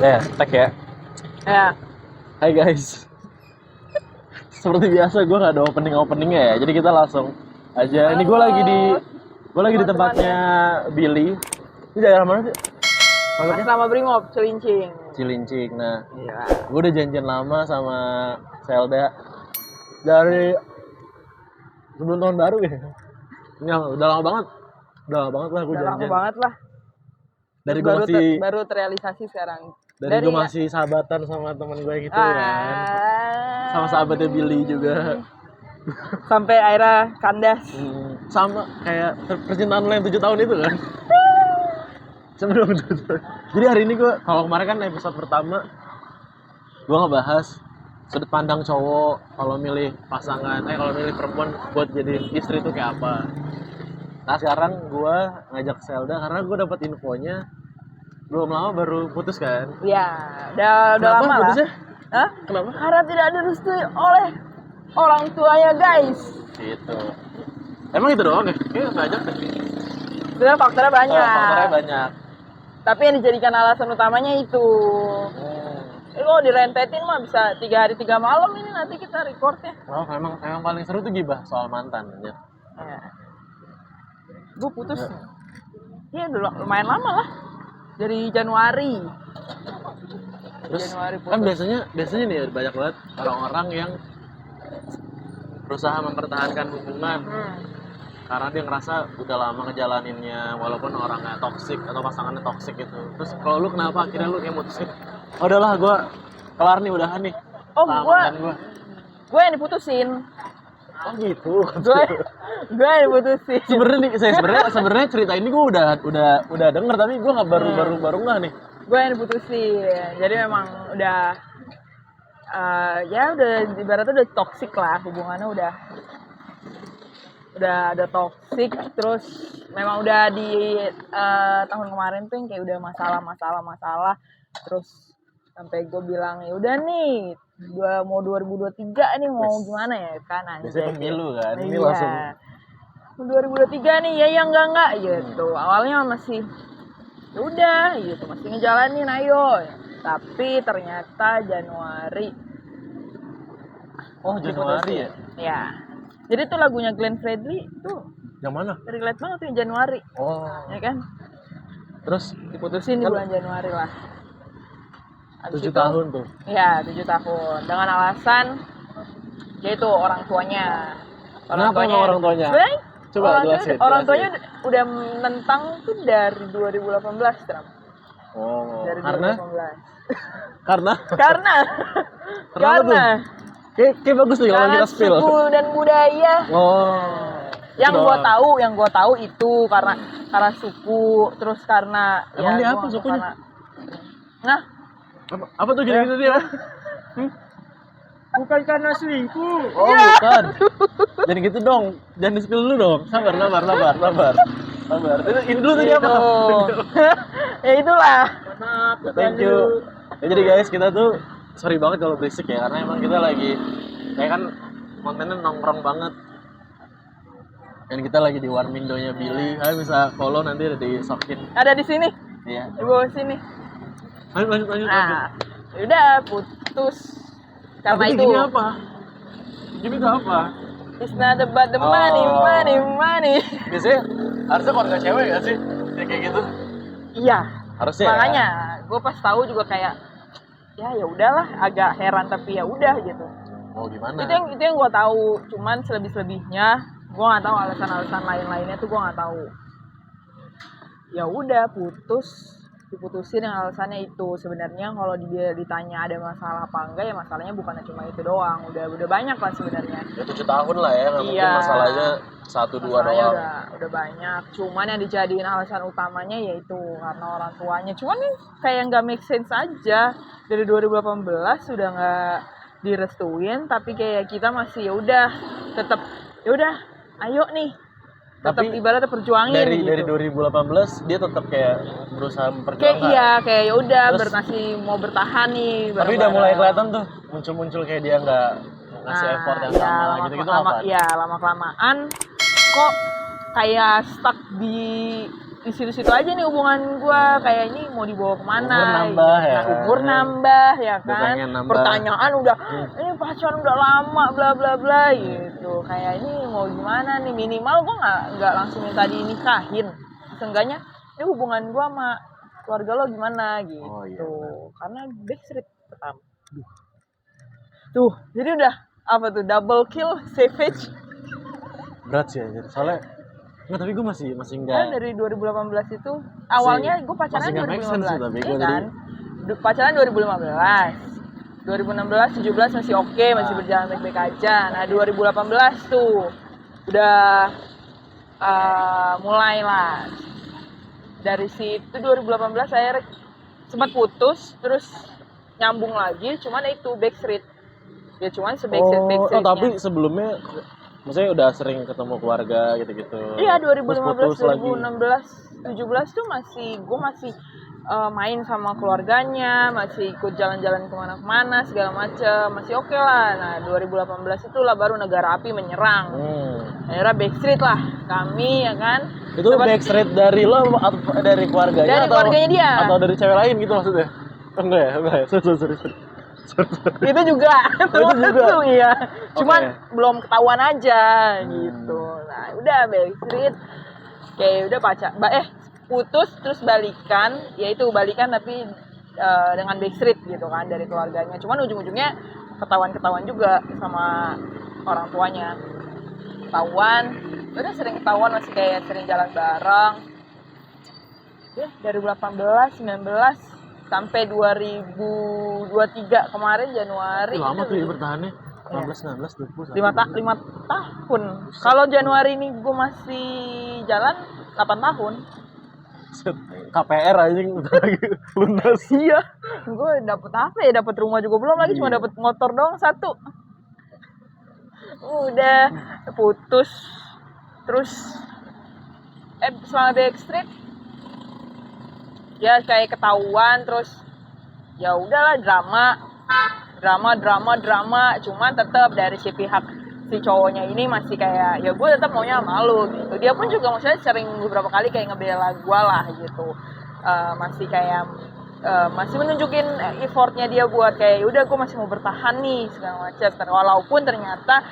Tag ya. Ya. Hai guys. Seperti biasa gue nggak ada openingnya ya. Jadi kita langsung aja. Ini gue lagi di tempatnya Billy. Ini daerah mana sih? Masih sama Brimob, Cilincing. Cilincing. Nah, Iya. gue udah janjian lama sama Selda dari sebelum tahun baru ya. Ini udah lama banget. Udah lama banget lah gue Udah janjian. lama banget lah. Dari Terus gue masih baru terrealisasi sekarang. dari gue masih sahabatan sama teman gue gitu kan. Sama sahabatnya Billy juga. Sampai akhirnya kandas. Sama kayak percintaan lo yang 7 tahun itu kan. Sebelum itu. Jadi hari ini gue, kalau kemarin kan episode pertama gue ngebahas sudut pandang cowok kalau milih pasangan, kalau milih perempuan buat jadi istri itu kayak apa. Nah sekarang gue ngajak Selda karena gue dapat infonya belum lama baru putus kan. Iya, udah lama lah. Putusnya? Hah? Kenapa? Karena tidak direstui oleh orang tuanya, guys. Gitu. Emang itu doang ya? Kayaknya ngajak deh. Sebenarnya faktornya banyak. Faktornya banyak. Tapi yang dijadikan alasan utamanya itu. Kalau direntetin mah bisa 3 hari 3 malam ini nanti kita recordnya. Oh, emang paling seru tuh gibah soal mantan ya. Ya. Gue putus. Iya udah lumayan lama lah. Dari Januari. Terus Januari putus. kan biasanya nih banyak banget orang-orang yang berusaha mempertahankan hubungan karena dia ngerasa udah lama ngejalaninnya walaupun orangnya toksik atau pasangannya toksik gitu. Terus kalau lu kenapa akhirnya lu kayak mutusin? Oh, udahlah gue kelar nih, udahan nih. Oh, gue yang diputusin. Oh gitu. Gue yang diputusin. Sebenarnya cerita ini gue udah denger tapi gue nggak baru nggak nih. Gue yang diputusin. Jadi memang udah udah ibaratnya udah toksik lah, hubungannya udah ada toksik. Terus memang udah di tahun kemarin tuh yang kayak udah masalah. Terus sampai gue bilang ya udah nih, mau 2023 nih mau gimana ya kan anjay. Biasanya pemilu kan, ini iya. langsung 2023 nih ya enggak gitu. Awalnya masih ya udah gitu, masih ngejalanin ayo. Tapi ternyata Januari. Oh, Januari ya? Ya. Jadi tuh lagunya Glenn Fredly tuh yang mana? relate banget tuh yang Januari. Oh. Ya kan? Terus diputusin di bulan Januari lah. 7 tahun tuh. Iya, 7 tahun. Dengan alasan yaitu orang tuanya. Kenapa orang tuanya? Coba jelasin. Orang tuanya udah menentang tuh dari 2018, Tram. Oh, dari karena 2018. Karena kayak bagus nih kalau kita spill. Suku dan budaya. Oh. Yang gua tahu itu karena suku, terus karena emang dia apa sukunya? Nah, apa tuh gitu dia? Bukan karena selingkuh. Oh, ya. Bukan. Jangan gitu dong. Jangan di-spill dulu dong. Sabar. Ini dulu tadi apa? Ya itulah. Maaf. Thank you. Ya, jadi guys, kita tuh sorry banget kalau berisik ya, karena emang kita lagi kayak kan kontennya nongkrong banget. Dan kita lagi di Warmindonya Billy. Kalian bisa follow, nanti ada di Sokin. Ada di sini. Iya. Di bawah sini. Lanjut. Nah, udah putus. Karena itu. Gini apa? Gini tuh apa? It's not about the money. Biasanya harusnya keluarga cewek gak sih? Kayak gitu. Iya. Harusnya. Makanya gue pas tahu juga kayak ya udahlah, agak heran tapi ya udah gitu. Oh, gimana? Itu yang gue tahu. Cuman selebihnya gue nggak tahu, alasan lainnya tuh gue nggak tahu. Ya udah diputusin yang alasannya itu. Sebenarnya kalau dia ditanya ada masalah apa enggak, ya masalahnya bukannya cuma itu doang, udah banyak lah sebenarnya. Ya 7 tahun lah ya, nggak mungkin masalahnya 1-2 doang. Udah banyak. Cuman yang dijadiin alasan utamanya yaitu karena orang tuanya. Cuman nih kayak nggak make sense aja. Dari 2018 sudah nggak direstuin, tapi kayak kita masih tetap ayo nih. Tetap ibaratnya perjuangin dari 2018 gitu. dia tetap kayak berusaha memperjuangkan. Kayak ya udah masih mau bertahan nih. Tapi udah mulai kelihatan tuh muncul kayak dia nggak ngasih effort yang sama gitu apa? Iya, lama kelamaan kok kayak stuck di di situ-situ aja nih hubungan gua, kayak ini mau dibawa kemana? Umur nambah ya. Nah, umur nambah ya Gua kan. pengen nambah. Pertanyaan udah ini pacaran udah lama bla bla bla gitu. Kayak ini mau gimana nih, minimal gua nggak langsung minta dinikahin. Seenggaknya hubungan gua sama keluarga lo gimana gitu. Oh, iya, karena backstreet pertama. Tuh, jadi udah apa tuh double kill savage. Berat sih anjir. Soalnya enggak, tapi gue masih Kan enggak. dari 2018 itu awalnya gue pacaran masih nggak make sense 2015 tuh, tapi iya gua kan pacaran 2015 2016 17 masih oke, masih berjalan baik-baik aja. Nah 2018 tuh udah mulai lah. Dari situ 2018 saya sempat putus, terus nyambung lagi, cuman itu backstreet. Ya cuman Oh, se-backstreet tapi sebelumnya maksudnya udah sering ketemu keluarga gitu-gitu. Iya, Terus 2015, putus lagi. 2016, 17 tuh gue masih main sama keluarganya, masih ikut jalan-jalan kemana-kemana, segala macem, masih oke lah. Nah, 2018 itulah baru negara api menyerang. Akhirnya backstreet lah kami, ya kan. Itu backstreet dari lo atau dari keluarganya? Dari keluarganya dia. Atau dari cewek lain gitu maksudnya? Enggak ya. Sorry. Itu juga. Itu juga. Iya. Cuman Okay. belum ketahuan aja gitu. Nah, udah backstreet. Kayak udah putus terus balikan, yaitu balikan tapi dengan backstreet gitu kan dari keluarganya. Cuman ujung-ujungnya ketahuan juga sama orang tuanya. Udah sering ketahuan, masih kayak sering jalan bareng. Ya, dari 18, 19 sampai 2023 kemarin Januari. Lama tuh ya bertahannya. 18, 19, 20. 5 tahun. Kalau Januari ini gue masih jalan 8 tahun. KPR anjing udah lagi lunas. Iya. Gue dapet apa ya? Dapet rumah juga belum lagi, cuma dapet motor doang 1. Udah putus. Terus selama backstreet ya kayak ketahuan, terus ya udahlah drama, cuman tetap dari si pihak si cowoknya ini masih kayak ya gue tetap maunya malu gitu. Dia pun juga maksudnya sering beberapa kali kayak ngebela gue lah gitu. Masih kayak masih menunjukin effortnya dia buat kayak udah gue masih mau bertahan nih segala macam, walaupun ternyata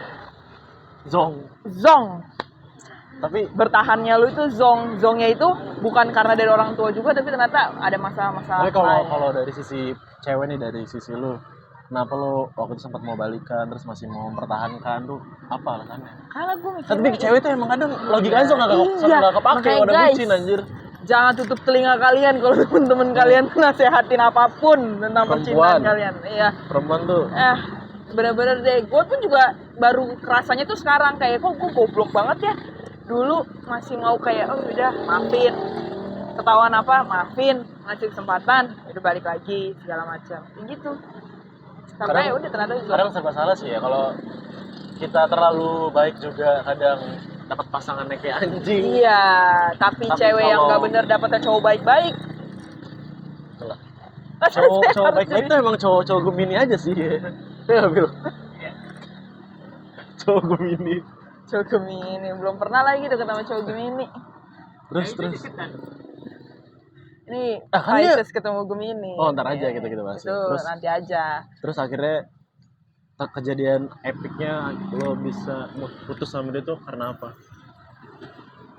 zong. Tapi bertahannya lu itu zongnya itu bukan karena dari orang tua juga, tapi ternyata ada masalah-masalah. Tapi kalau dari sisi cewek nih, dari sisi lu, kenapa lu waktu itu sempat mau balikan terus masih mau mempertahankan tuh, apa alasannya? Karena gue mikirnya tapi cewek tuh emang kadang logikanya suka nggak kepake udah bucin anjir. Jangan tutup telinga kalian kalau temen-temen kalian nasehatin apapun tentang percintaan kalian. Iya. Perempuan tuh. Bener-bener deh. Gue pun juga baru kerasanya tuh sekarang kayak kok gue goblok banget ya. Dulu masih mau kayak udah maafin, ketahuan apa maafin, ngasih kesempatan, udah balik lagi segala macam gitu. Sampai udah ternyata kadang serba salah sih ya, kalau kita terlalu baik juga kadang dapat pasangannya kayak anjing. Iya, tapi cewek yang nggak bener dapetnya cowok baik-baik. Cowok baik-baik tuh emang cowok Gemini aja sih ya. Bil. Cowok Gemini. Cowok Gemini belum pernah lagi deket sama cowok Gemini. Terus. Ini Pisces ketemu Gemini. Oh, ntar aja gitu Mas. Terus nanti aja. Terus akhirnya kejadian epicnya lo bisa putus sama dia tuh karena apa?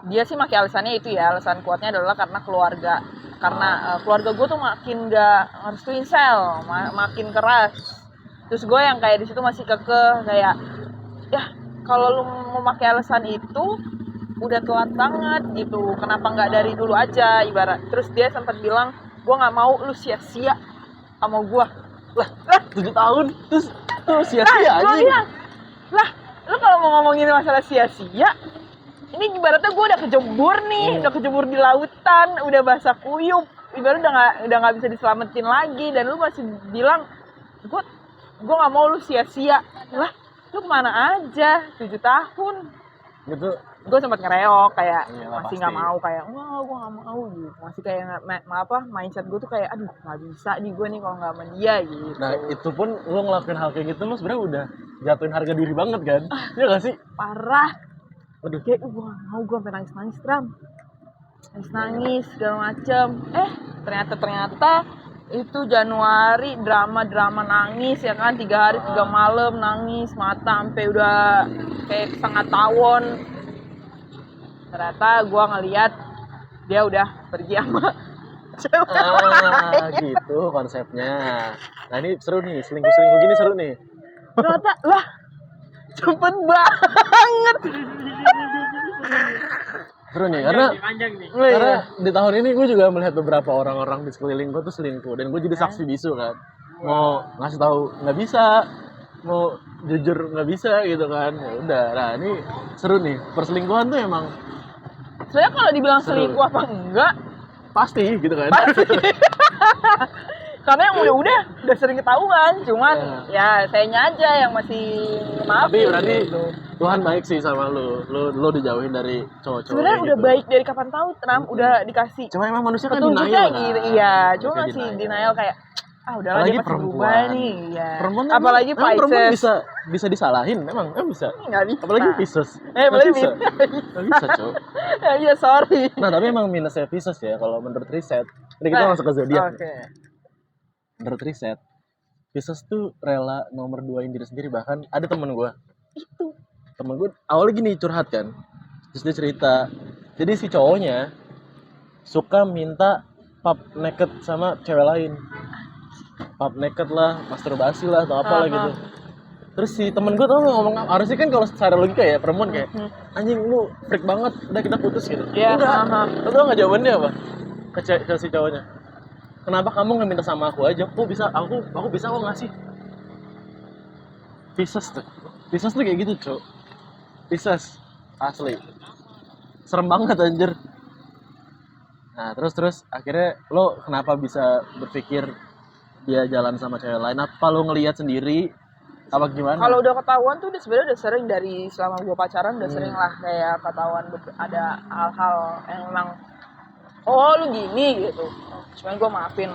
Dia sih pakai alasannya itu ya, alasan kuatnya adalah karena keluarga. Karena keluarga gue tuh makin gak ngerestuin sel, makin keras. Terus gue yang kayak di situ masih kekeh kayak ya kalau lu mau pakai alasan itu udah telat banget gitu. Kenapa nggak dari dulu aja ibarat. Terus dia sempat bilang, gue nggak mau lu sia-sia sama gue. Lah 7 tahun terus tuh sia-sia aja. Lah lu kalau mau ngomongin masalah sia-sia, ini ibaratnya gue udah kejebur nih, udah kejebur di lautan, udah basah kuyup, ibaratnya udah nggak bisa diselamatin lagi, dan lu masih bilang gue nggak mau lu sia-sia. Lah lu kemana aja 7 tahun gitu. Gue sempat ngereok kayak masih nggak pasti. mau, kayak wah gue nggak mau gitu, masih kayak mindset gue tuh kayak aduh nggak bisa nih gue nih kalau nggak sama dia gitu. Nah itu pun lo ngelakuin hal kayak gitu, lo sebenarnya udah jatuhin harga diri banget kan? Iya gak sih? Parah. Aduh. Kayak gue nggak mau, gue sampai nangis Tram. nangis segala macem. Ternyata itu Januari drama nangis ya kan, 3 hari 3 malam nangis mata sampai udah kayak setengah tawon. Ternyata gue ngeliat dia udah pergi sama cewek lain. Gitu konsepnya. Nah ini seru nih, selingkuh gini seru nih. Ternyata lah cepet banget. Seru nih karena di tahun ini gue juga melihat beberapa orang-orang di sekeliling gue tuh selingkuh dan gue jadi saksi bisu kan. Mau ngasih tahu nggak bisa, mau jujur nggak bisa gitu kan. Ya udah, nah ini seru nih. Perselingkuhan tuh emang Sebenarnya kalau dibilang seru. selingkuh apa enggak, Pasti gitu kan. karena yang udah sering ketahuan, cuman ya sayanya aja yang masih maaf. Tapi berarti Tuhan baik sih sama lu dijauhin dari cowok-cowok. Sebenarnya gitu. udah baik dari kapan tahu, Trump udah dikasih Cuma emang manusia kan petunjuknya denial gitu. kan. Iya, cuma Manusia masih denial kayak udahlah apalagi dia pasti berubah perempuan nih. Iya. Perempuan Apalagi emang perempuan Pisces. bisa disalahin emang bisa. Nggak bisa. Apalagi Pisces. Apalagi bisa. Pisces. Nggak bisa, Cok. Iya, sorry. Nah, tapi emang minusnya Pisces ya kalau menurut riset. Ini kita langsung ke zodiak. Oke. Menurut riset, Pisces tuh rela nomor 2-in diri sendiri. Bahkan ada temen gue. Temen gue awalnya gini curhat kan. Terus dia cerita. Jadi si cowoknya suka minta pub naked sama cewek lain. Pub naked lah, masturbasi lah atau apalah gitu. Terus si temen gue tau gak ngomong apa? Harusnya kan kalau secara logika ya perempuan kayak anjing lu freak banget, udah kita putus gitu. Iya. Enggak. Lu tau gak jawabannya apa? Ke si cowoknya. Kenapa kamu nggak minta sama aku aja? Aku bisa kok ngasih. Pisces tuh kayak gitu, Cok. Pisces asli. Serem banget anjir. Nah, terus akhirnya lo kenapa bisa berpikir dia jalan sama cewek lain? Apa lo ngelihat sendiri? Apa gimana? Kalau udah ketahuan tuh sebenarnya udah sering dari selama gue pacaran udah sering lah kayak ketahuan ada hal-hal yang memang lu gini gitu. Cuman gue maafin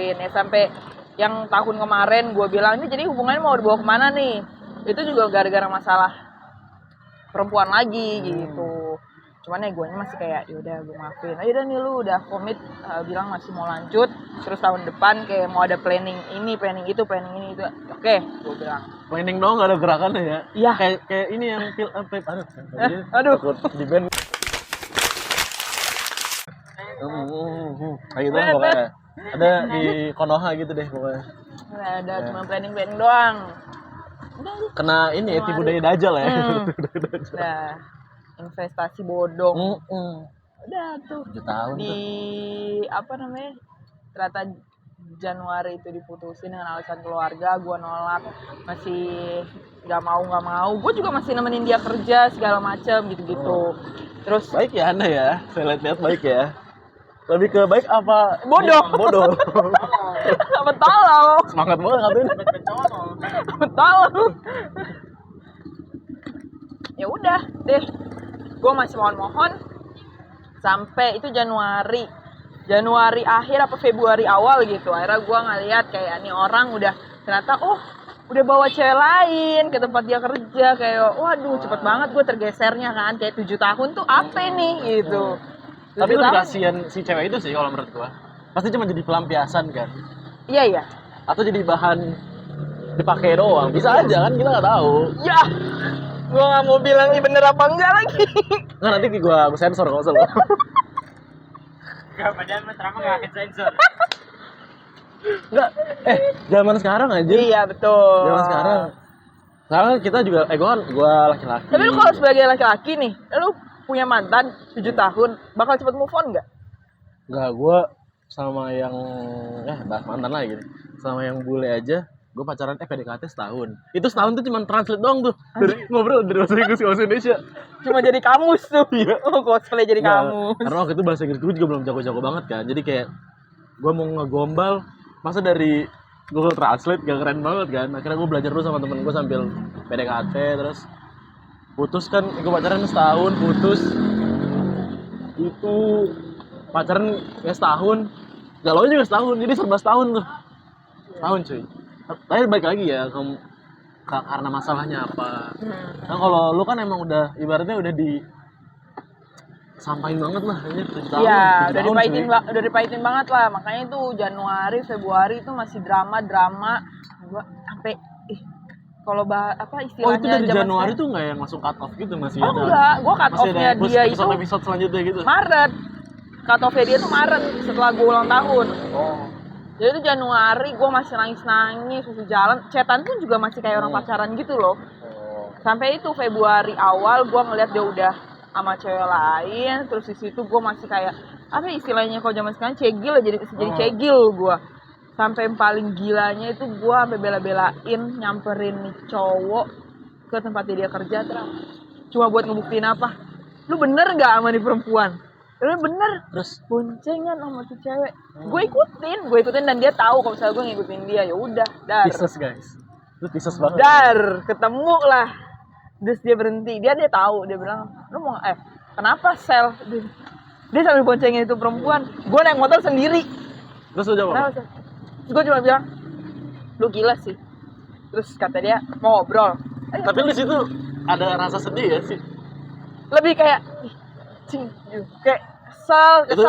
ya sampai yang tahun kemarin gue bilang ini jadi hubungannya mau dibawa kemana nih? Itu juga gara-gara masalah perempuan lagi gitu. Cuman ya gue masih kayak yaudah gue maafin aja nih, lu udah komit bilang masih mau lanjut, terus tahun depan kayak mau ada planning ini itu oke gue bilang planning dong, gak ada gerakannya ya. Iya. Kayak ini yang aduh takut di band kayak gitu lah pokoknya. Ada di Konoha gitu deh pokoknya. ada cuma planning doang. Kena ini ya, tipu daya dajal ya. Nah, investasi bodong. Udah tuh 7 tahun di tuh. apa namanya, ternyata Januari itu diputusin dengan alasan keluarga. Gue nolak, masih nggak mau. Gue juga masih nemenin dia kerja segala macem gitu. Terus Baik ya Anda ya, saya lihat baik ya. Lebih ke baik apa? Bodoh. Betul. Semangat banget ngapain? Betul. Ya udah deh, gue masih mohon sampai itu Januari akhir apa Februari awal gitu. Akhirnya gue ngeliat kayak nih orang udah ternyata udah bawa cewek lain ke tempat dia kerja. Kayak waduh cepet banget gue tergesernya kan, kayak 7 tahun tuh apa nih gitu. Tapi lebih kasihan si cewek itu sih kalau menurut gue. Pasti cuma jadi pelampiasan kan. Iya. Atau jadi bahan dipakai doang. Bisa aja kan, kita nggak tahu. Ya, gue nggak mau bilang ini bener apa enggak lagi. Nggak, nanti gue sensor nggak usah lo. Gak, padahal mas Rama gak akan sensor. Nggak, zaman sekarang aja. Iya betul. Zaman sekarang kita juga, gue laki-laki. Tapi lu kalau sebagai laki-laki nih, lu punya mantan 7 tahun, bakal cepet move on nggak? Nggak, gue sama yang bahas mantan lah gitu. Sama yang bule aja, gue pacaran PDKT setahun. Itu setahun tuh cuma translate doang tuh. Ngobrol dari bahasa Inggris ke bahasa Indonesia. Cuma jadi kamus tuh. Iya. Cosplay jadi kamus. Karena waktu itu bahasa Inggris gue juga belum jago-jago banget kan. Jadi kayak gue mau ngegombal, masa dari Google Translate gak keren banget kan. Akhirnya gue belajar dulu sama temen gue sambil PDKT. Terus putus kan, gue pacaran setahun, putus. Itu pacaran ya setahun, galau juga setahun, jadi serba setahun tuh. Setahun cuy. Tapi balik lagi ya, karena masalahnya apa. Nah kalau lu kan emang udah, ibaratnya udah sampain banget lah ini 7 tahun. Iya, 7 tahun, cuy. udah dipahitin banget lah. Makanya itu Januari, Februari itu masih drama. Gua sampai kalau apa istilahnya Oh itu dari zaman Januari sekarang- tuh nggak yang masuk cut off gitu masih Oh ada? enggak, gua cut Masih off-nya ada dia itu episode selanjutnya gitu? Maret. Cut off-nya dia tuh Maret setelah gua ulang tahun. Oh. Jadi itu Januari gua masih nangis masih jalan. Chatan pun juga masih kayak orang pacaran gitu loh. Sampai itu Februari awal gua ngeliat dia udah sama cewek lain, terus di situ gua masih kayak apa istilahnya kalau zaman sekarang cegil jadi cegil gua. Sampai yang paling gilanya itu gua sampai bela-belain nyamperin nih cowok ke tempat dia kerja terus cuma buat ngebuktiin apa? Lu bener nggak sama nih perempuan? Lu bener. Terus Boncengan sama tuh cewek. Gue ikutin dan dia tahu kalau misalnya gue ngikutin dia. Ya udah, dar. Pisces guys. Itu Pisces banget. Dar, ketemu lah. Terus dia berhenti. Dia tahu, dia bilang, "Lu mau kenapa sel?" Dia sambil boncengin itu perempuan. Gue naik motor sendiri. Terus lu jawab. Kenapa sel? Terus gue cuma bilang, "Lu gila sih." Terus kata dia, "Mau ngobrol." Tapi di situ ada rasa sedih ya sih. Lebih kayak kayak kesel. Itu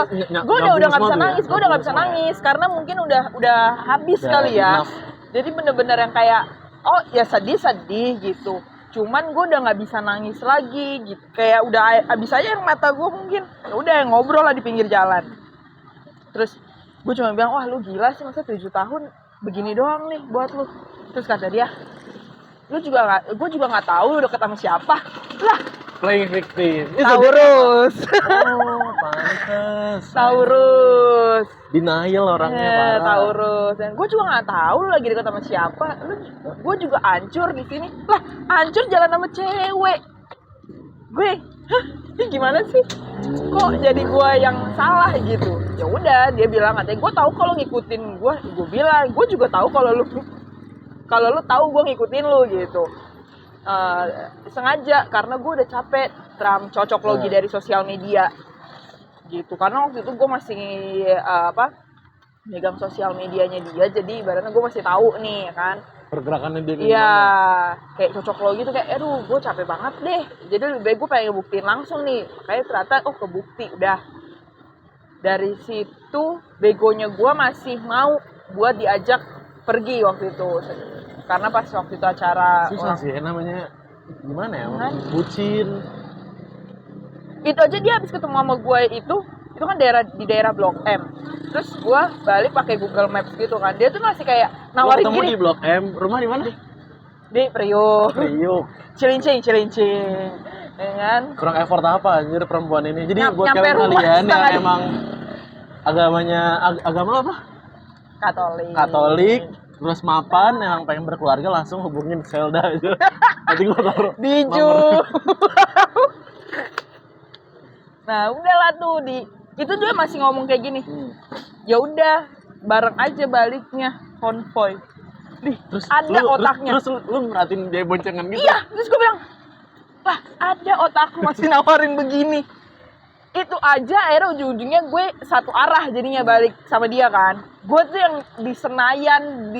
Gue udah nggak semua bisa tuh ya? nangis, gue udah nggak bisa Gabung semua nangis karena mungkin udah habis Udah kali ya. enough. Jadi bener-bener yang kayak oh ya sedih gitu. Cuman gue udah nggak bisa nangis lagi gitu. Kayak udah habis aja yang mata gue mungkin. Ya udah ngobrol lah di pinggir jalan. Terus gue cuma bilang wah lu gila sih masa 7 tahun begini doang nih buat lu. Terus kata dia gue juga nggak tahu lu deket sama siapa lah. Playing victim. Taurus. Oh, pantes. Taurus. Denial orangnya parah. Taurus. Dan gue juga nggak tahu lu lagi dekat sama siapa. Gue juga hancur di sini. Lah, hancur jalan sama cewek. Gue, ini gimana sih? Kok jadi gue yang salah gitu? Ya udah, dia bilang katanya gue tahu kalau ngikutin gue. Gue bilang, gue juga tahu kalau lu tahu gue ngikutin lu gitu. Sengaja karena gue udah capek cocok logi dari sosial media gitu karena waktu itu gue masih megang sosial medianya dia jadi ibaratnya gue masih tahu nih kan Pergerakannya dia iya kayak cocok logi tuh kayak aduh gue capek banget deh jadi lebih baik gue pengen ngebuktiin langsung nih makanya ternyata kebukti udah dari situ begonya gue masih mau buat diajak pergi waktu itu karena pas waktu itu acara susah sih namanya gimana ya bucin itu aja dia habis ketemu sama gue itu kan di daerah Blok M terus gue balik pakai Google Maps gitu kan dia tuh masih kayak nawarin ketemu gini di Blok M rumah di mana di Priok Cilincing ya kan kurang effort apa anjir perempuan ini jadi buat nyampe kalian rumah yang setengah emang agama apa Katolik terus mapan yang pengen berkeluarga langsung hubungin Zelda aja. Nanti gua taruh Diju. Nah, udahlah tuh itu dia masih ngomong kayak gini. Ya udah, bareng aja baliknya konvoy. Terus ada otaknya. Terus lu merhatiin dia boncengan gitu. Iya, terus gua bilang, "Lah, ada otakku masih nawarin begini." Itu aja akhirnya ujung-ujungnya gue satu arah jadinya balik sama dia kan. Gue tuh yang di Senayan,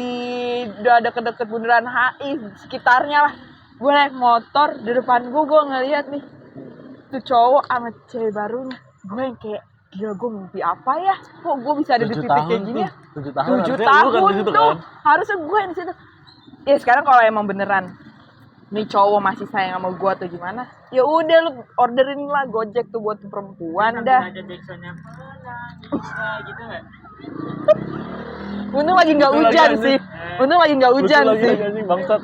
udah ada deket bundaran HI, sekitarnya lah. Gue naik motor, di depan gue ngeliat nih. Tuh cowok sama cewek barunya. Gue yang kayak, gila gue mimpi apa ya? Kok gue bisa ada di titik kayak gini ya? 7 tahun. 7 harusnya lu tahun kan di situ, tuh. kan? Harusnya gue yang di situ. Ya sekarang kalau emang beneran nih cowok masih sayang sama gue atau gimana ya udah lu orderin lah Gojek tuh buat perempuan dah aja Jacksonnya bisa gitu nggak untung lagi nggak Lucu hujan lagi, sih untung lagi nggak hujan Lucu sih lagi anjing bangsat.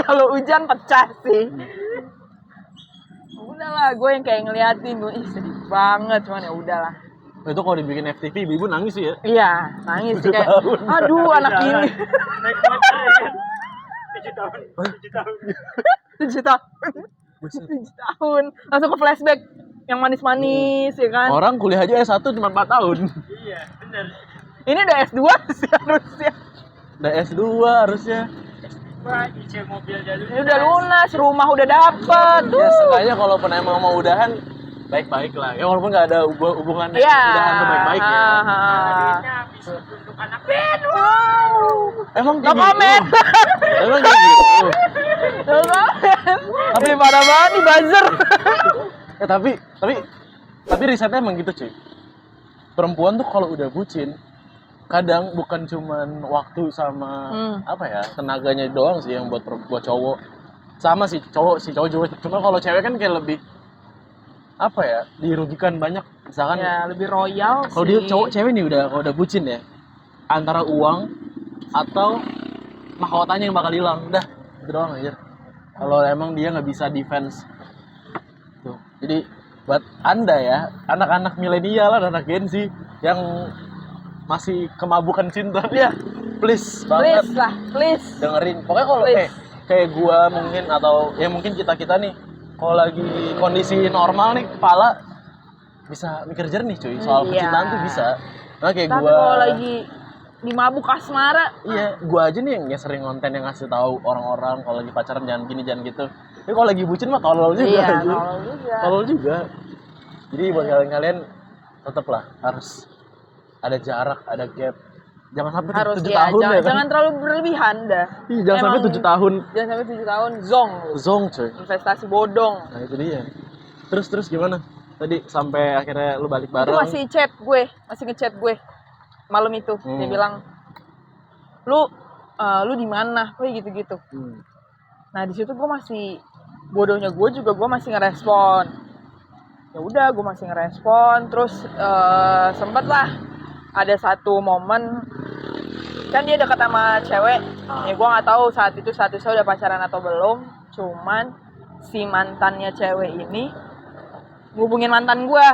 kalau hujan pecah sih udahlah gue yang kayak ngeliatin gue sedih banget cuman ya udahlah Itu kalau dibikin FTV ibu nangis sih ya. iya nangis sih 7 kayak tahun. aduh anak ini naik motor ya kan 7 tahun 7 tahun 7 tahun langsung ke flashback yang manis-manis ya kan Orang kuliah aja S1 cuma 4 tahun. iya bener ini udah S2 sih harusnya Udah S2 harusnya. Wah, isi mobil jalur ini udah lunas rumah udah dapet Ya seenggaknya kalaupun emang mau udahan baik-baik lah. Ya walaupun nggak ada hubungan iya udahan tuh baik-baik ya. duitnya habis untuk anak Emang no kayak comment gitu. Emang kayak gitu. no comment tapi parah banget nih buzzer Tapi Tapi risetnya emang gitu cuy. Perempuan tuh kalau udah bucin, kadang bukan cuman waktu sama apa ya tenaganya doang sih yang buat cowok. Sama sih cowok juga. Cuma kalau cewek kan kayak lebih apa ya dirugikan banyak. Misalkan Ya lebih royal kalau sih. dia cowok cewek nih kalau udah bucin ya, antara uang atau mahkotanya yang bakal hilang. Dah gitu doang aja. Kalau emang dia nggak bisa defense tuh. Jadi buat anda ya anak-anak milenial anak Gen Z yang masih kemabukan cinta ya please banget Please lah, please. dengerin. Pokoknya kalau Please. kayak gua mungkin atau ya mungkin kita nih kalau lagi kondisi normal nih kepala bisa mikir jernih cuy soal Iya. percintaan tuh bisa. Nah kayak Tapi gua kalau lagi di mabuk asmara, iya gua aja nih yang sering konten yang ngasih tahu orang-orang kalau lagi pacaran jangan gini jangan gitu. Tapi kalau lagi bucin mah tolol juga. iya, anjir. tolol juga. Tolol juga. Jadi buat kalian tetaplah harus ada jarak, ada gap. Jangan sampai Harus 7 ya, tahun jangan, ya kan. jangan terlalu berlebihan dah. Ih, jangan sampai Emang 7 tahun. Jangan sampai 7 tahun zong lu. Zong coy. Investasi bodong. Nah itu dia. Terus gimana? Tadi sampai akhirnya lu balik Itu bareng. masih ngechat gue malam itu. Dia bilang, lu di mana? Kayak gitu-gitu. Nah di situ gue masih bodohnya gue masih ngerespon. Ya udah gue masih ngerespon. Terus sempet lah ada satu momen kan dia dekat sama cewek. Ya gue nggak tahu saat itu statusnya udah pacaran atau belum. Cuman si mantannya cewek ini ngubungin mantan gue.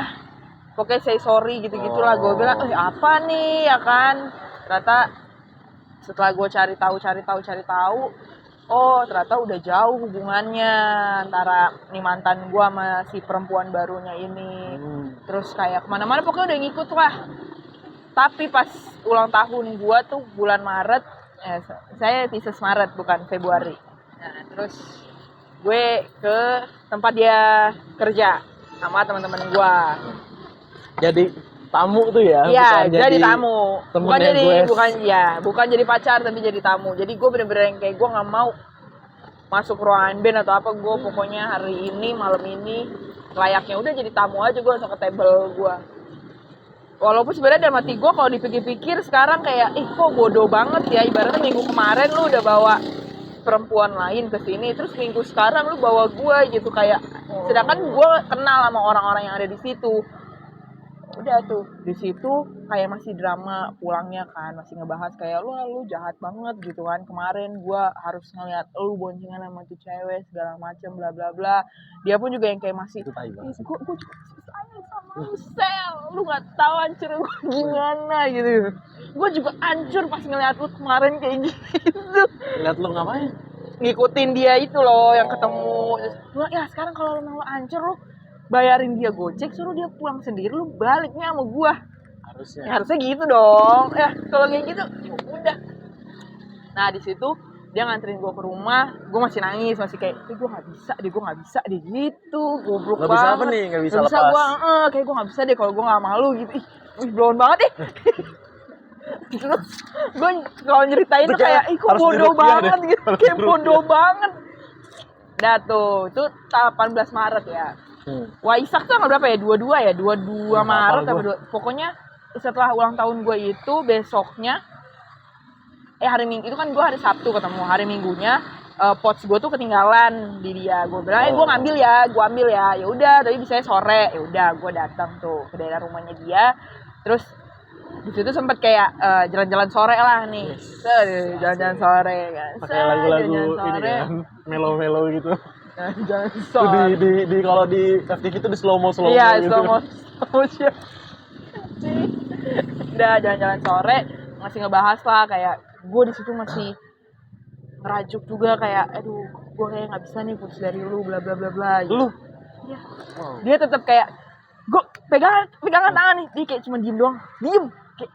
Pokoknya say sorry gitu-gitulah. Gue bilang, apa nih ya kan? Ternyata setelah gue cari tahu, oh ternyata udah jauh hubungannya antara nih mantan gue sama si perempuan barunya ini. Terus kayak kemana-mana pokoknya udah ngikut lah. Tapi pas ulang tahun gue tuh bulan Maret, saya Pisces Maret bukan Februari. Nah terus gue ke tempat dia kerja sama teman-teman gue. Jadi tamu tuh ya? Iya, Bukan jadi tamu. Bukan jadi pacar tapi jadi tamu. Jadi gue bener-bener yang kayak gue nggak mau masuk ruangan band atau apa. Gue pokoknya hari ini malam ini layaknya udah jadi tamu aja, gue langsung ke table gue. Walaupun sebenarnya dalam hati gue kalau dipikir-pikir sekarang kayak kok bodoh banget ya, ibaratnya minggu kemarin lu udah bawa perempuan lain ke sini, terus minggu sekarang lu bawa gue gitu kayak. Sedangkan gue kenal sama orang-orang yang ada di situ. Udah tuh di situ kayak masih drama pulangnya kan, masih ngebahas kayak lu jahat banget gitu kan, kemarin gua harus ngeliat lu boncengan sama tuh cewek segala macem bla bla bla. Dia pun juga yang kayak masih gua juga sayang sama lu Sel, lu nggak tahu hancur gua gimana gitu. Gua juga hancur pas ngeliat lu kemarin kayak gitu. Lihat lu ngapain? Ngikutin dia itu loh yang ketemu. Terus, ya sekarang kalau lu hancur lu bayarin dia gojek, suruh dia pulang sendiri, lu baliknya sama gua. Harusnya gitu dong. Ya kalau kayak gitu ya udah. Nah di situ dia nganterin gua ke rumah, gua masih nangis, masih kayak gua nggak bisa deh gitu, goblok banget. Gak bisa apa nih, gak bisa lepas. Gua kayak gua nggak bisa deh kalau gua nggak malu gitu. Ih blown banget deh. Terus gue kalau nyeritain tuh kayak kok bodoh banget gitu, kayak bodoh banget. Dah tuh, itu 18 Maret ya. Waisak tuh tanggal berapa ya? 22 Maret atau pokoknya setelah ulang tahun gue itu besoknya hari Minggu itu kan gue hari Sabtu ketemu, hari Minggunya pots gue tuh ketinggalan di dia. Gue bilang gue ambil ya. Ya udah, tapi bisa sore. Ya udah, gue datang tuh ke daerah rumahnya dia. Terus di situ sempet kayak jalan-jalan sore lah nih. Jalan-jalan sore kan. Pakai lagu-lagu ini kan, melo-melo gitu. Jangan sore. Di kalau di FTV itu di slow mo gitu. Iya, slow motion. Udah jalan-jalan sore masih ngebahas lah kayak gue di situ masih ngerajuk juga kayak aduh gue kayak nggak bisa nih putus dari lu bla bla bla bla gitu. Lu? Iya. Wow. Dia tetap kayak gue pegangan tangan nih, dia kayak cuma diem doang, kayak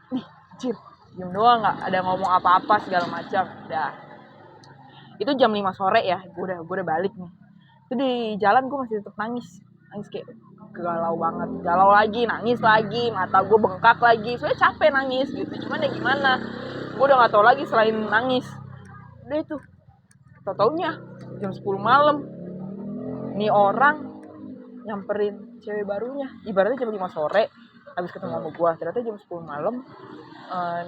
diem doang, nggak ada ngomong apa-apa segala macam. Udah itu jam 5 sore ya, gue udah balik nih. Itu di jalan gue masih tetap nangis kayak galau banget, galau lagi, nangis lagi, mata gue bengkak lagi, soalnya capek nangis gitu. Cuman ya gimana, gue udah nggak tahu lagi selain nangis. Udah itu, tau-taunya jam 10 malam nih orang nyamperin cewek barunya. Ibaratnya jam 5 sore habis ketemu sama gua, ternyata jam 10 malam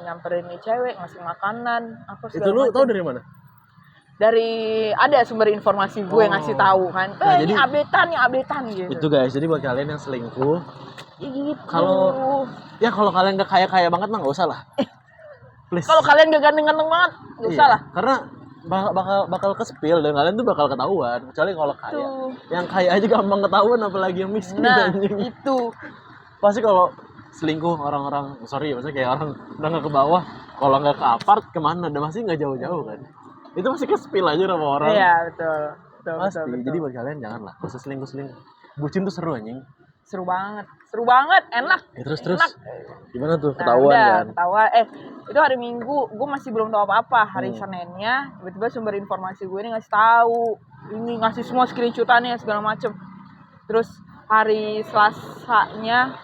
nyamperin nih cewek, ngasih makanan apa Itu segala lu macam. tahu dari mana? Dari ada sumber informasi gue ngasih tahu kan. Nah, Ini jadi- updatean gitu. Itu guys, jadi buat kalian yang selingkuh, Ya gitu. Kalau- ya kalau kalian gak kaya-kaya banget mah nggak usah lah. Please. Kalau kalian gak ganteng-ganteng banget, gak usah lah. Karena bakal ke-spill dan kalian tuh bakal ketahuan. Kecuali kalau kaya. Tuh. Yang kaya aja gampang ketahuan apalagi yang miskin Nah, anjing. itu. Pasti kalau selingkuh orang-orang, sorry ya, maksudnya kayak orang udah nggak ke bawah, kalau nggak ke apart kemana, udah masih nggak jauh-jauh kan. Itu masih ke-spill aja sama orang. Iya, betul. Betul, Pasti. betul, betul. Jadi buat kalian janganlah, nggak usah selingkuh-selingkuh. Bucin tuh seru anjing. Seru banget. Seru banget, enak. Ya, terus Enak. gimana tuh Nah, ketahuan udah, kan? ketahuan. Itu hari Minggu, gue masih belum tahu apa-apa. Hari Hmm. Seninnya, tiba-tiba sumber informasi gue ini ngasih tahu, ini ngasih semua screenshotannya segala macem. Terus hari Selasanya,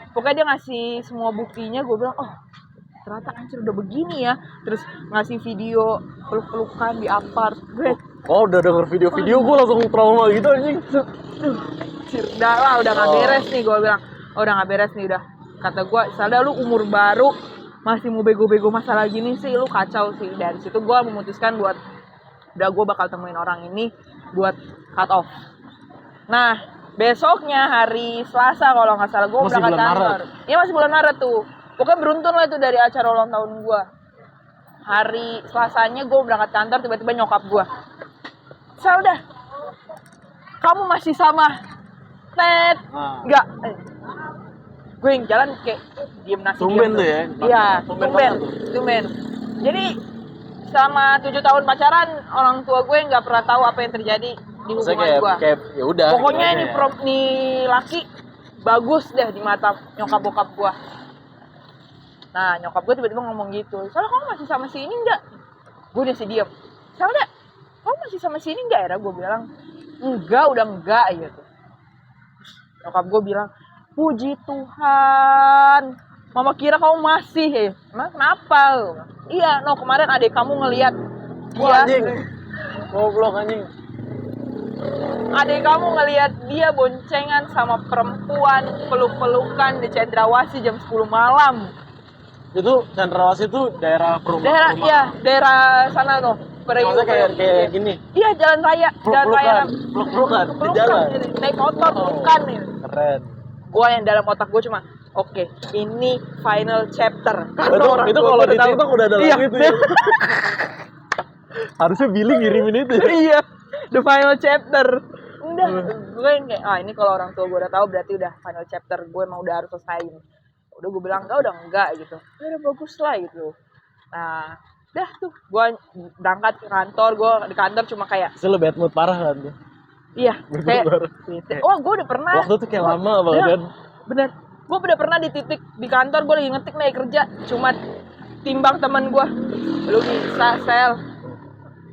pokoknya dia ngasih semua buktinya. Gue bilang, oh ternyata anjir udah begini ya. Terus ngasih video peluk-pelukan di apart. Gue, Oh udah denger video-video gue langsung trauma gitu anjing. udah lah, udah nggak Oh. beres nih. Gue bilang, oh udah nggak beres nih udah. Kata gue, sadar lu umur baru masih mau bego-bego masalah gini sih, lu kacau sih. Dari situ gue memutuskan buat, udah gue bakal temuin orang ini buat cut off. Nah, besoknya hari Selasa kalau nggak salah gue Masih berangkat bulan kantor. Iya masih bulan Maret tuh. Pokoknya beruntun lah itu dari acara ulang tahun gue. Hari Selasanya gue berangkat kantor, tiba-tiba nyokap gue, udah, kamu masih sama Ted? Nah. Enggak. Gue yang jalan kayak diem nasi Tumben diem tuh ya. Iya, Tumben tumben, banget. tumben. Jadi selama 7 tahun pacaran, orang tua gue nggak pernah tahu apa yang terjadi di Maksudnya hubungan gue. kayak ya udah. Pokoknya gitu ini aja ya. nih laki bagus deh di mata nyokap bokap gue. Nah, nyokap gue tiba-tiba ngomong gitu. Soalnya kamu masih sama si ini enggak? Gue udah diem. Soalnya kamu masih sama si ini enggak ya? Gue bilang, enggak, udah enggak gitu. Terus nyokap gue bilang, puji Tuhan, mama kira kamu masih ya. Emang kenapa? Iya, no kemarin adik kamu ngelihat Wah, dia, anjing. Goblok anjing. adik kamu ngelihat dia boncengan sama perempuan, peluk-pelukan di Cendrawasih jam 10 malam. Itu Cendrawasih itu daerah perumahan. Daerah sana tuh. Maksudnya kayak gini. Iya, jalan raya, Peluk-pelukan di pelukan, jalan. naik motor, pelukan nih. Keren. Gue yang dalam otak gue cuma, oke, ini final chapter. Karena orang Itu tua kalau gua di udah tahu. TikTok udah ada Iya, lagi itu ya. Harusnya Billy ngirimin itu ya. iya, the final chapter. Udah, gue yang kayak, ini kalau orang tua gue udah tahu berarti udah final chapter. Gue emang udah harus selesaiin. Udah gue bilang, udah enggak gitu. Ya udah bagus lah gitu. Nah, dah tuh, gue berangkat ke kantor. Gue di kantor cuma kayak, Itu lo bad mood parah kan tuh. iya, kayak, Bener. oh gue udah pernah. Waktu tuh kayak lama banget Iya. kan. Bener, gue udah pernah di titik di kantor, gue lagi ngetik nih kerja, cuma timbang teman gue, lu bisa sel,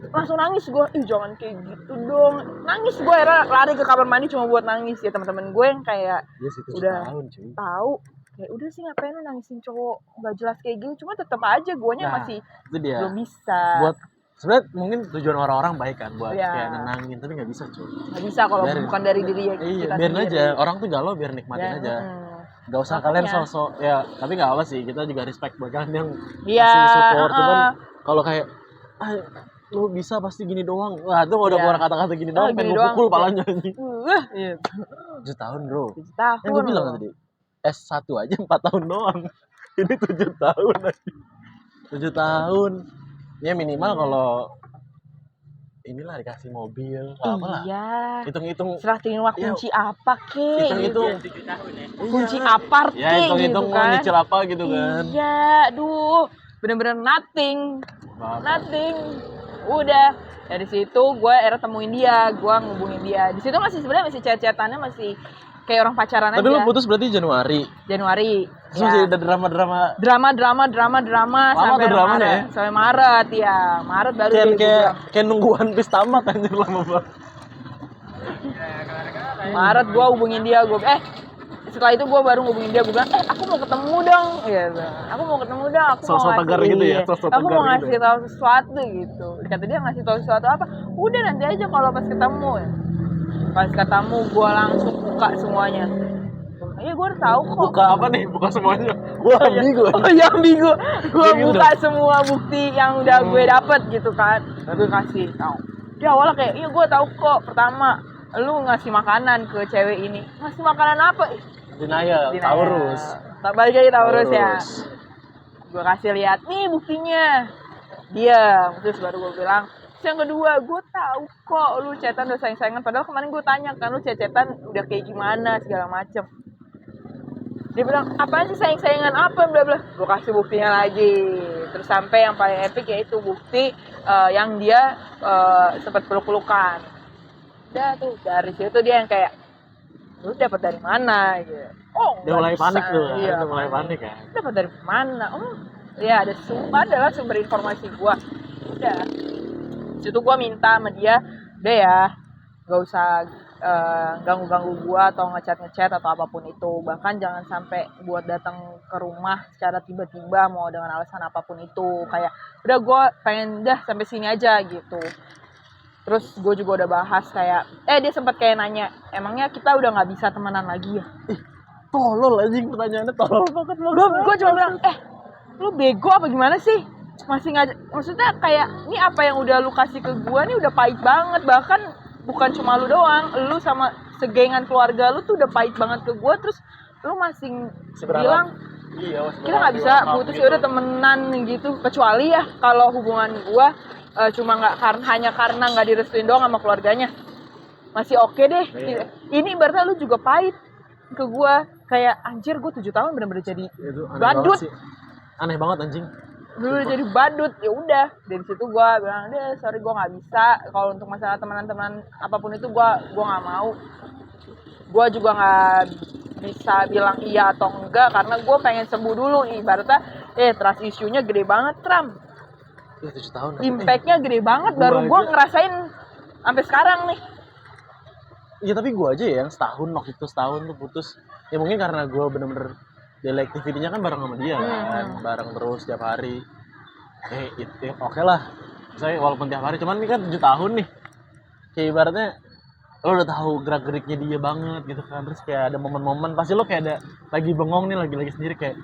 langsung nangis gue, ih jangan kayak gitu dong, nangis gue, akhirnya lari ke kamar mandi cuma buat nangis. Ya teman-teman gue yang kayak Iya sih, itu udah tahun cuy. tahu, kayak udah sih ngapain lu nangisin cowok nggak jelas kayak gini, cuma tetap aja guanya Nah, masih Itu dia. belum bisa. Buat sebenarnya mungkin tujuan orang-orang baik kan buat Iya. kayak nenangin, tapi nggak bisa cuy. Nggak bisa kalau Biarin. bukan dari diri Iya, kita biarin sendiri. aja. Orang tuh galau biar nikmatin Ya, aja. Gak usah Makanya. kalian sosok ya, tapi nggak apa sih, kita juga respect buat kalian yang Iya, kasih support. Cuman heeh. kalau kayak lu bisa pasti gini doang, wah itu udah Iya. keluar kata-kata gini doang, gini pengen gue doang. pukul palanya anjing. Iya. 7 tahun bro. 7 tahun. Yang gue bilang tadi S1 aja 4 tahun doang. Ini 7 tahun anjing. 7 tahun. Ya minimal kalau inilah dikasih mobil, nggak apa lah. Iya. Hitung-hitung. Serah terima Iya. kunci apa kek Hitung-hitung. gitu. 7 tahun ya. Kunci apart Ya kek hitung-hitung gitu mau kan. nyicil apa gitu kan. Iya, aduh, bener-bener nothing. Nggak apa. Nothing. Udah dari situ gue era temuin dia, gue ngubungin dia. Di situ masih sebenarnya masih chat-chatannya masih kayak orang pacaran Tapi aja. lu putus berarti Januari. Januari. Terus masih ada drama-drama. Drama Lama sampai tuh dramanya Maret. ya? Sampai Maret ya. Maret baru dia Kayak nunggu One Piece tamat anjir lama banget. Maret gue hubungin dia, setelah itu gue baru hubungin dia, gue bilang, aku mau ketemu dong, gitu. Aku mau ketemu dong, aku Sosok mau tegar ngasih, gitu ya, iya. sosok Aku tegar mau ngasih gitu. tahu sesuatu gitu. Kata dia ngasih tahu sesuatu apa? Udah nanti aja kalau pas ketemu. Pas katamu gue langsung buka semuanya. Iya gue udah tahu kok. Buka apa nih? Buka semuanya. Gua ambigu. Oh iya ambigu. Gue Kayak gitu buka semua bukti yang udah gue dapet gitu kan. Gue kasih tahu. Dia awalnya kayak, iya gue tahu kok. Pertama, lu ngasih makanan ke cewek ini. Ngasih makanan apa? Denial. Taurus. Tak balik lagi Taurus ya. Gue kasih lihat nih buktinya. Diam. Terus baru gue bilang, yang kedua, gue tahu kok lu chatan udah sayang-sayangan. Padahal kemarin gue tanya kan lu chatan udah kayak gimana segala macem. Dia bilang, apaan sih sayang-sayangan apa, bla bla. Gue kasih buktinya lagi. Terus sampai yang paling epic yaitu bukti yang dia sempat peluk-pelukan. Udah tuh, dari situ dia yang kayak, lu dapat dari mana gitu. Oh, Dia mulai panik tuh. Iya, Dia mulai panik ya. dapat dari mana? Oh, ya adalah sumber informasi gua. Udah. Situ gua minta sama dia, udah ya, gak usah ganggu-ganggu gua atau ngechat atau apapun itu. Bahkan jangan sampai buat datang ke rumah secara tiba-tiba mau dengan alasan apapun itu. Kayak udah gua pengen dah sampai sini aja gitu. Terus gue juga udah bahas kayak, dia sempat kayak nanya, emangnya kita udah nggak bisa temenan lagi ya? Tolol anjing, pertanyaannya tolol banget. Gue cuma bilang, lu bego apa gimana sih? Masih maksudnya kayak, ini apa yang udah lu kasih ke gue nih udah pahit banget. Bahkan bukan cuma lu doang, lu sama segengan keluarga lu tuh udah pahit banget ke gue. Terus lu masih bilang, kita nggak bisa putus ya udah temenan gitu. Kecuali ya kalau hubungan gue cuma hanya karena nggak direstuin doang sama keluarganya, masih oke deh. Ini berarti lu juga pahit ke gua, kayak anjir gue 7 tahun bener-bener jadi badut. Aneh banget anjing. Dulu jadi badut. Ya udah dari situ gua bilang deh sorry gua nggak bisa kalau untuk masalah teman-teman apapun itu gua nggak mau. Gua juga nggak bisa bilang iya atau enggak karena gua pengen sembuh dulu. Ibaratnya trust issue-nya gede banget, Tram. 7 tahun. Impact-nya gede banget, baru gue ngerasain sampai sekarang nih. Iya tapi gue aja ya yang setahun tuh putus. Ya mungkin karena gue bener-bener daily activity-nya kan bareng sama dia kan, bareng terus tiap hari. Itu oke lah. Misalnya walaupun tiap hari, cuman ini kan 7 tahun nih. Kayak ibaratnya lo udah tahu gerak-geriknya dia banget gitu kan. Terus kayak ada momen-momen pasti lo kayak ada lagi bengong nih, lagi sendiri kayak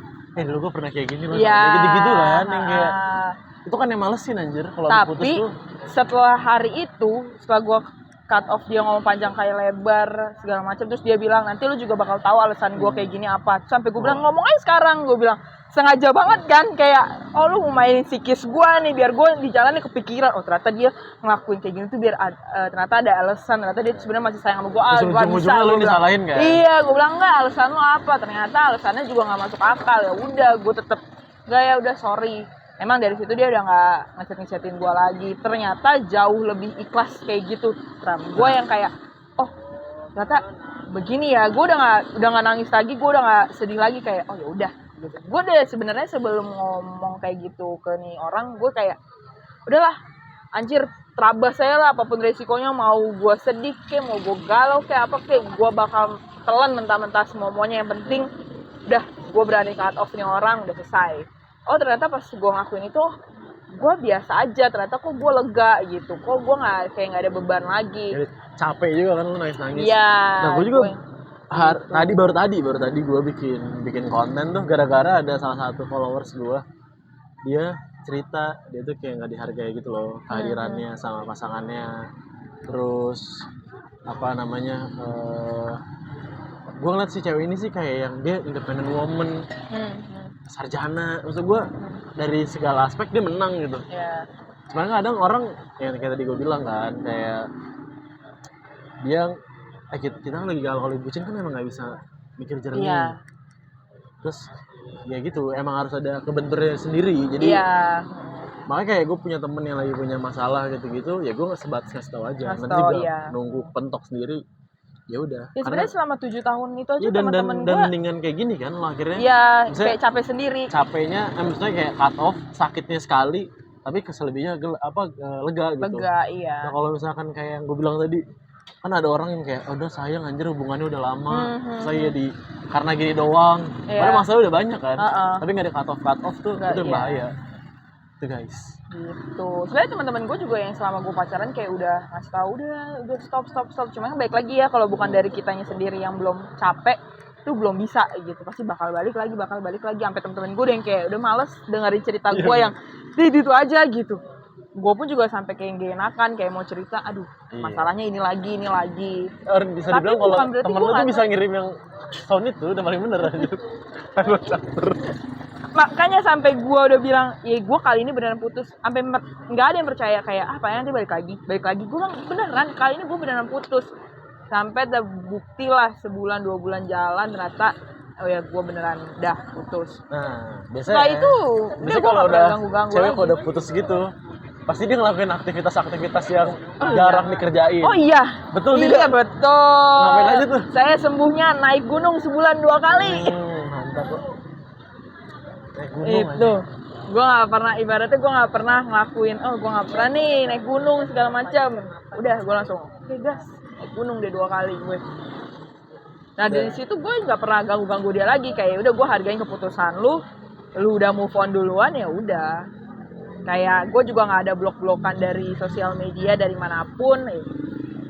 dulu gue pernah kayak gini loh. Ya, gitu-gitu kan yang kayak itu kan yang malesin anjir kalau putus tuh. Tapi setelah hari itu, setelah gue cut off dia ngomong panjang kayak lebar segala macam, terus dia bilang nanti lu juga bakal tahu alasan gue kayak gini apa. Sampai gue bilang ngomong aja sekarang, gue bilang sengaja banget kan kayak lu mau mainin psikis gue nih biar gue di jalan nih kepikiran ternyata dia ngelakuin kayak gini tuh biar ternyata ada alasan, ternyata dia sebenarnya masih sayang sama gue. Ujung-ujungnya lu disalahin kan? Iya, gue bilang enggak, alasan lu apa? Ternyata alasannya juga nggak masuk akal. Ya udah, gue tetep enggak, ya udah sorry. Emang dari situ dia udah nggak ngechat-ngechatin gue lagi. Ternyata jauh lebih ikhlas kayak gitu, Tram. Gue yang kayak, ternyata begini ya. Gue udah nggak nangis lagi. Gue udah nggak sedih lagi kayak, ya udah. Gitu. Gue deh sebenarnya sebelum ngomong kayak gitu ke nih orang, gue kayak, udahlah, anjir, terabas saya lah. Apapun resikonya, mau gue sedih kayak, mau gue galau kayak apa kayak, gue bakal telan mentah-mentah semuanya. Yang penting, udah, gue berani cut off nih orang, udah selesai. Ternyata pas gue ngakuin itu gue biasa aja, ternyata kok gue lega gitu, kok gue nggak ada beban lagi. Jadi, capek juga kan lu nangis. Iya. Nah gue juga baru tadi gue bikin konten tuh gara-gara ada salah satu followers gue, dia cerita dia tuh kayak nggak dihargai gitu loh kehadirannya sama pasangannya. Terus apa namanya, gue ngeliat si cewek ini sih kayak yang dia independent woman, sarjana, maksud gue dari segala aspek dia menang gitu. Yeah. Sebenarnya kadang orang yang kayak tadi gue bilang kan kayak dia kita lagi galau bucin kan emang nggak bisa mikir jernih. Yeah. Terus ya gitu emang harus ada kebenturnya sendiri. Jadi makanya kayak gue punya temen yang lagi punya masalah gitu-gitu, ya gue sebatas ngasih tahu aja. Nanti juga nunggu pentok sendiri. Ya udah. Ya sebenarnya selama 7 tahun itu aja teman-teman gue. Dan mendingan kayak gini kan lo akhirnya. Iya, kayak capek sendiri. Capeknya, maksudnya kayak cut off, sakitnya sekali, tapi keselebihnya lega gitu. Lega, iya. Nah kalau misalkan kayak yang gue bilang tadi, kan ada orang yang kayak udah sayang anjir hubungannya udah lama, saya karena gini doang. Padahal masalah udah banyak kan. Tapi nggak ada cut off tuh itu bahaya. Itu guys. Gitu. Sebenarnya teman-teman gue juga yang selama gue pacaran kayak udah ngasih tahu udah stop. Cuma baik lagi ya kalau bukan dari kitanya sendiri yang belum capek itu belum bisa gitu, pasti bakal balik lagi sampai temen-temen gue yang kayak udah males dengerin cerita gue yang itu aja gitu. Gue pun juga sampai kayak gak enakan, kayak mau cerita, aduh masalahnya ini lagi. Bisa Tapi dibilang kalau bukan berarti temen gua lu tuh nggak- bisa ngirim yang sound itu udah paling bener aja. Kalau caper. Makanya sampai gue udah bilang, ya gue kali ini beneran putus. Sampai nggak ada yang percaya kayak, nanti balik lagi. Gue bilang beneran, kali ini gue beneran putus. Sampai ada bukti lah, 1-2 bulan jalan ternyata, oh ya gue beneran dah putus. Nah, biasanya Setelah itu, biasanya gue kalau nggak udah pernah ganggu-ganggu cewek lagi. kalau udah putus gitu, pasti dia ngelakuin aktivitas yang jarang dikerjain. Oh iya. Betul iya, tidak? betul. Ngapain aja tuh? Saya sembuhnya naik gunung sebulan 2 kali. Mantap kok. Naik gunung Itu. aja. Gue gak pernah, ibaratnya gue gak pernah ngelakuin, gue gak pernah nih naik gunung segala macam. Udah, gue langsung, oke gas, naik gunung deh 2 kali gue. Nah dari situ gue gak pernah ganggu dia lagi, kayak udah gue hargain keputusan lu udah move on duluan ya udah. Kayak gue juga gak ada blok-blokan dari sosial media dari manapun.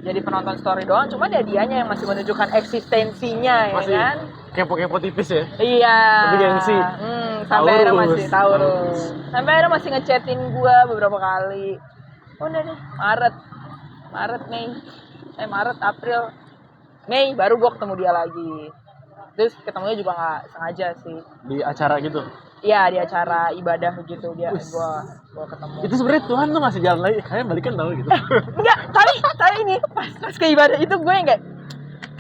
Jadi penonton story doang, cuma dianya yang masih menunjukkan eksistensinya ya Masih kan. kepo-kepo tipis ya. Iya. Tapi gengsi. Sampai akhirnya Taurus. masih Taurus. Sampai akhirnya masih ngechatin gue beberapa kali. Udah deh, Maret, Maret, April, Mei baru gue ketemu dia lagi. Terus ketemunya juga nggak sengaja sih. Di acara gitu. Iya, di acara ibadah gitu dia gue ketemu. Itu sebenarnya Tuhan tuh masih jalan lagi, kayak balikan tau gitu. Enggak, kali ini pas ke ibadah itu gue yang kayak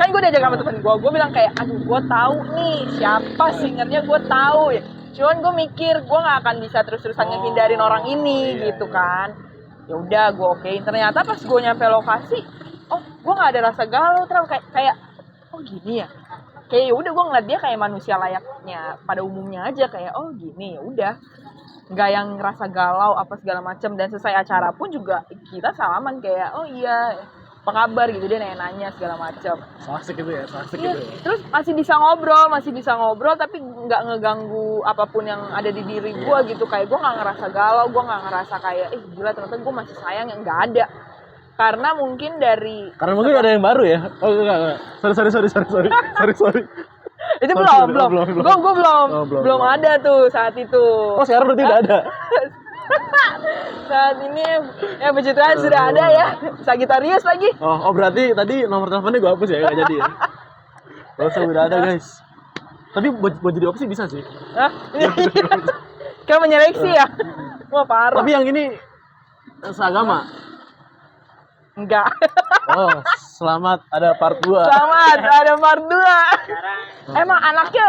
kan gue diajak sama temen gue bilang kayak aduh gue tahu nih siapa singernya gue tahu ya, cuman gue mikir gue nggak akan bisa terus-terusan ngehindarin orang ini gitu kan. Ya udah gue okein, ternyata pas gue nyampe lokasi gue nggak ada rasa galau terus kayak gini ya, kayak ya udah gue ngeliat dia kayak manusia layaknya pada umumnya aja, kayak gini ya udah, nggak yang ngerasa galau apa segala macam. Dan selesai acara pun juga kita salaman kayak iya apa kabar gitu, dia nanya segala macam. So asik gitu ya, Iya, terus masih bisa ngobrol tapi nggak ngeganggu apapun yang ada di diri gue gitu. Kayak gue nggak ngerasa galau, gue nggak ngerasa kayak gila ternyata gue masih sayang, yang nggak ada. Karena mungkin ada yang baru ya. Oh enggak. Sorry. itu Belum. gue belum ada tuh saat itu. Oh sekarang berarti udah ada. Saat ini ya puji Tuhan sudah ada ya, Sagittarius lagi. Oh berarti tadi nomor teleponnya gue hapus ya, nggak jadi ya. Kalau udah ada guys. Tapi buat jadi opsi bisa sih. Hah? Kayak menyeleksi ya? Wah parah. Tapi yang ini seagama. Enggak. Oh, selamat ada part 2. Selamat ada part 2. Sekarang Emang anaknya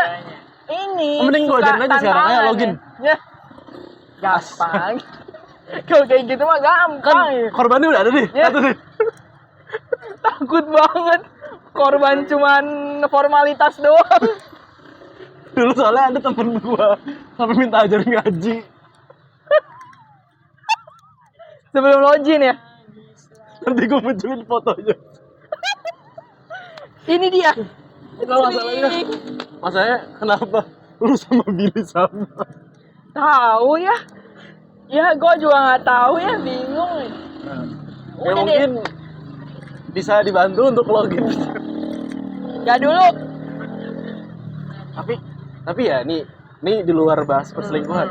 ini Mending gua suka ajarin aja sekarang, ayo tantangan login. Ya. Gampang. Kalau kayak gitu mah gampang. Kan korbannya udah ada nih. Ya. Satu nih. Takut banget. Korban cuman formalitas doang. Dulu soalnya ada temen gua sampai minta ajarin ngaji. Sebelum login ya. Nanti gua munculin fotonya. Ini dia. Itu masalahnya kenapa lu sama Billy sama? Tahu ya. Ya gue juga nggak tahu ya, bingung. Ya Udah mungkin bisa dibantu untuk login. Gak dulu. Tapi ya nih di luar bahas perselingkuhan.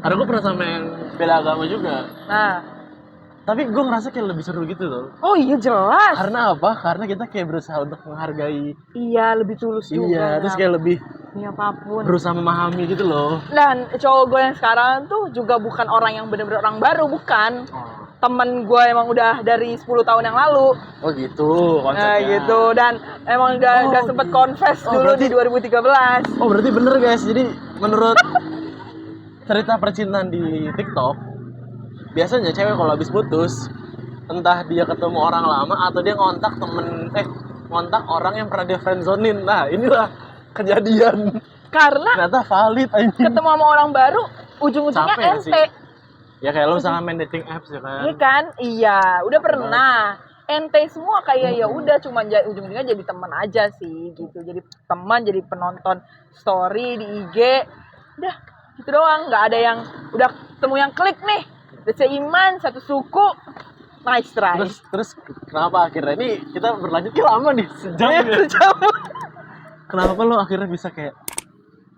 Karena gue pernah sama yang beda agama juga. Nah. Tapi gue ngerasa kayak lebih seru gitu loh. Oh iya jelas. Karena apa? Karena kita kayak berusaha untuk menghargai. Iya, lebih tulus juga. Iya, terus kayak lebih Iya, apapun. berusaha memahami gitu loh. Dan cowok gue yang sekarang tuh juga bukan orang yang bener-bener orang baru, bukan. Temen gue emang udah dari 10 tahun yang lalu. Oh gitu konsepnya. Nah gitu, dan emang udah sempet confess dulu berarti, di 2013. Oh berarti bener guys, jadi menurut cerita percintaan di TikTok, biasanya cewek kalau habis putus, entah dia ketemu orang lama atau dia ngontak ngontak orang yang pernah dia friendzonin. Nah inilah kejadian. Karena Ternyata valid aja. ketemu sama orang baru, ujung-ujungnya Capek gak ente. Ya kayak lo misalnya main dating apps ya kan. Iya kan? Iya, udah pernah. Ente semua kayak ya udah cuma ujung-ujungnya jadi teman aja sih gitu. Jadi teman, jadi penonton story di IG. Udah Gitu doang, nggak ada yang udah ketemu yang klik nih, udah seiman, satu suku, nice try. Terus kenapa akhirnya ini kita berlanjut lama nih sejam Iya, ya. sejam. Kenapa lo akhirnya bisa kayak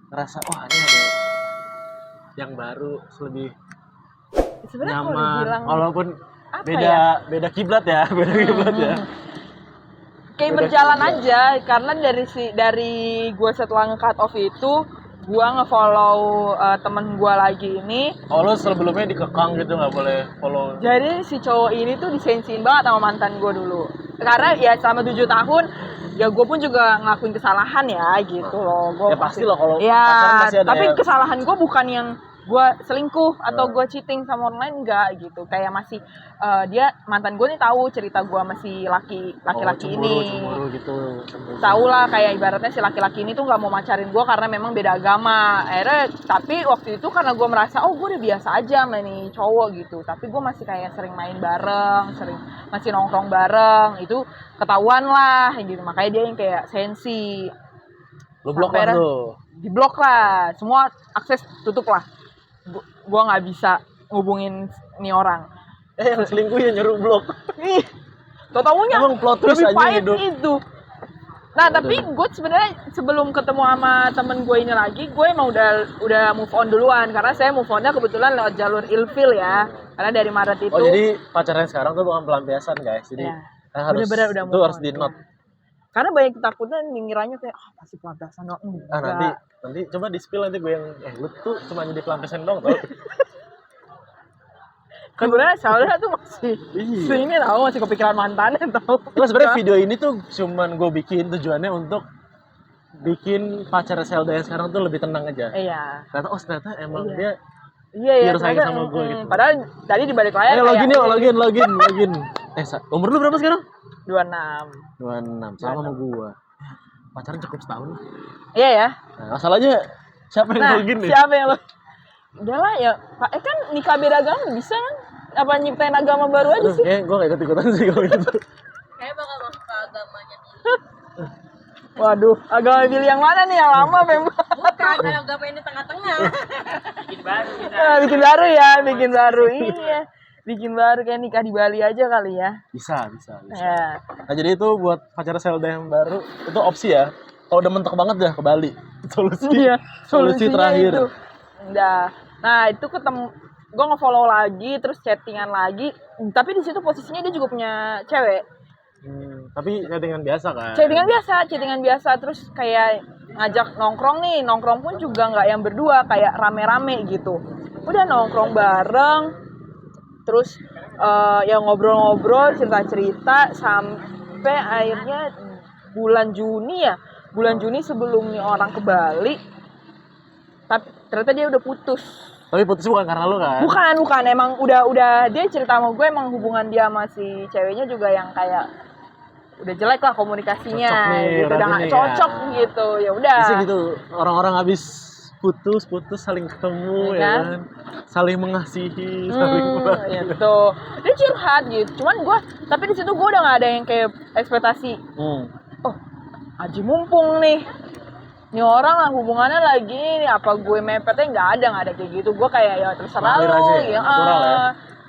ngerasa wah ini ada yang baru lebih Sebenarnya kalau nyaman dibilang walaupun apa beda ya? beda kiblat ya beda kiblat ya. Kayak Beda berjalan kiblat. aja, karena dari gue setelah nge-cut off itu, gue nge-follow temen gue lagi ini. Oh lo sebelumnya dikekang gitu nggak boleh follow. Jadi si cowok ini tuh disensiin banget sama mantan gue dulu. Karena ya selama 7 tahun, ya gue pun juga ngelakuin kesalahan ya gitu loh. Gua Ya pasti lah kalau ya, pacaran pasti ada tapi ya. kesalahan gue bukan yang gue selingkuh atau gue cheating sama orang lain, enggak gitu. Kayak masih dia mantan gue nih tahu cerita gue masih laki-laki cemburu ini. gitu. Tahu lah, kayak ibaratnya si laki-laki ini tuh nggak mau macarin gue karena memang beda agama. Akhirnya tapi waktu itu karena gue merasa gue udah biasa aja sama nih cowok gitu, tapi gue masih kayak sering main bareng, masih nongkrong bareng, itu ketahuan lah gitu. Makanya dia yang kayak sensi, Lo blok Sampai lah lo. diblok lah, semua akses tutup lah. Gue nggak bisa ngubungin nih orang. Yang selingkuh ya nyuruh blok. Ih, tau-taunya Emang plot twist lebih aja pahit hidup. itu. Nah, tapi gue sebenarnya sebelum ketemu sama temen gue ini lagi, gue emang udah move on duluan, karena saya move onnya kebetulan lewat jalur ilfil ya. Karena dari Maret itu. Oh jadi pacaran sekarang tuh bukan pelampiasan guys. Jadi Ya, harus bener-bener udah itu move harus on, di note. ya. Karena banyak ketakutan ngiranya kayak pasti pelampiasan doang. Nanti coba di spill nanti gue yang lu tuh cuma jadi pelampiasan dong tau. Sebenarnya Salda tuh masih Iya. ini tahu, masih kepikiran mantannya tahu. Nah, sebenarnya video ini tuh cuman gue bikin tujuannya untuk bikin pacar Zelda yang sekarang tuh lebih tenang aja. Iya. Ternyata emang Iya. dia Iya ya. Pure sayang ternyata, sama gue gitu. Padahal tadi di balik layar login kayak yuk, login. Umur lu berapa sekarang? 26. 26, sama sama gua. Pacaran cukup setahun. Iya ya. Nah, masalahnya siapa yang Nah, login nih? siapa yang lo? Udah lah ya, kan nikah beda agama bisa kan? Apa nyiptain agama baru aja sih? Gue gak ikut-ikutan sih kalau gitu. Kayak bakal masuk ke agamanya. Waduh, agama pilih yang mana nih? Yang lama memang. Bukan, agama ini tengah-tengah. Bikin baru kita. Bikin baru ya, bikin baru. Iya. Bikin baru kayak nikah di Bali aja kali ya. Bisa. Ya. Nah jadi itu buat pacar Zelda yang baru itu opsi ya. Kalau udah mentok banget dah ke Bali. Solusi. Iya, Solusi solusinya terakhir. itu. Udah. Nah, itu ketemu gue nge-follow lagi, terus chattingan lagi. Tapi di situ posisinya dia juga punya cewek. Tapi chattingan biasa kan. Chattingan biasa terus kayak ngajak nongkrong nih. Nongkrong pun juga nggak yang berdua, kayak rame-rame gitu. Udah nongkrong bareng. Terus ya ngobrol-ngobrol, cerita-cerita sampai akhirnya bulan Juni sebelum nih orang ke Bali. Tapi ternyata dia udah putus. Tapi putus bukan karena lu kan? Bukan, emang udah dia cerita sama gue, emang hubungan dia sama si ceweknya juga yang kayak udah jelek lah komunikasinya, Cocok nih, gitu, udah berarti nggak nih, cocok ya. gitu, ya udah. Biasanya gitu, orang-orang habis putus saling ketemu Iya ya kan? kan? Saling mengasihi, saling Gitu. Dia curhat gitu. Cuman gue, tapi di situ gue udah nggak ada yang kayak ekspektasi. Oh, Haji mumpung nih. Ini orang lah hubungannya lagi nih, apa gue mepetnya nggak ada kayak gitu. Gue kayak ya terserah Ngalir lo, aja ya, natural ya.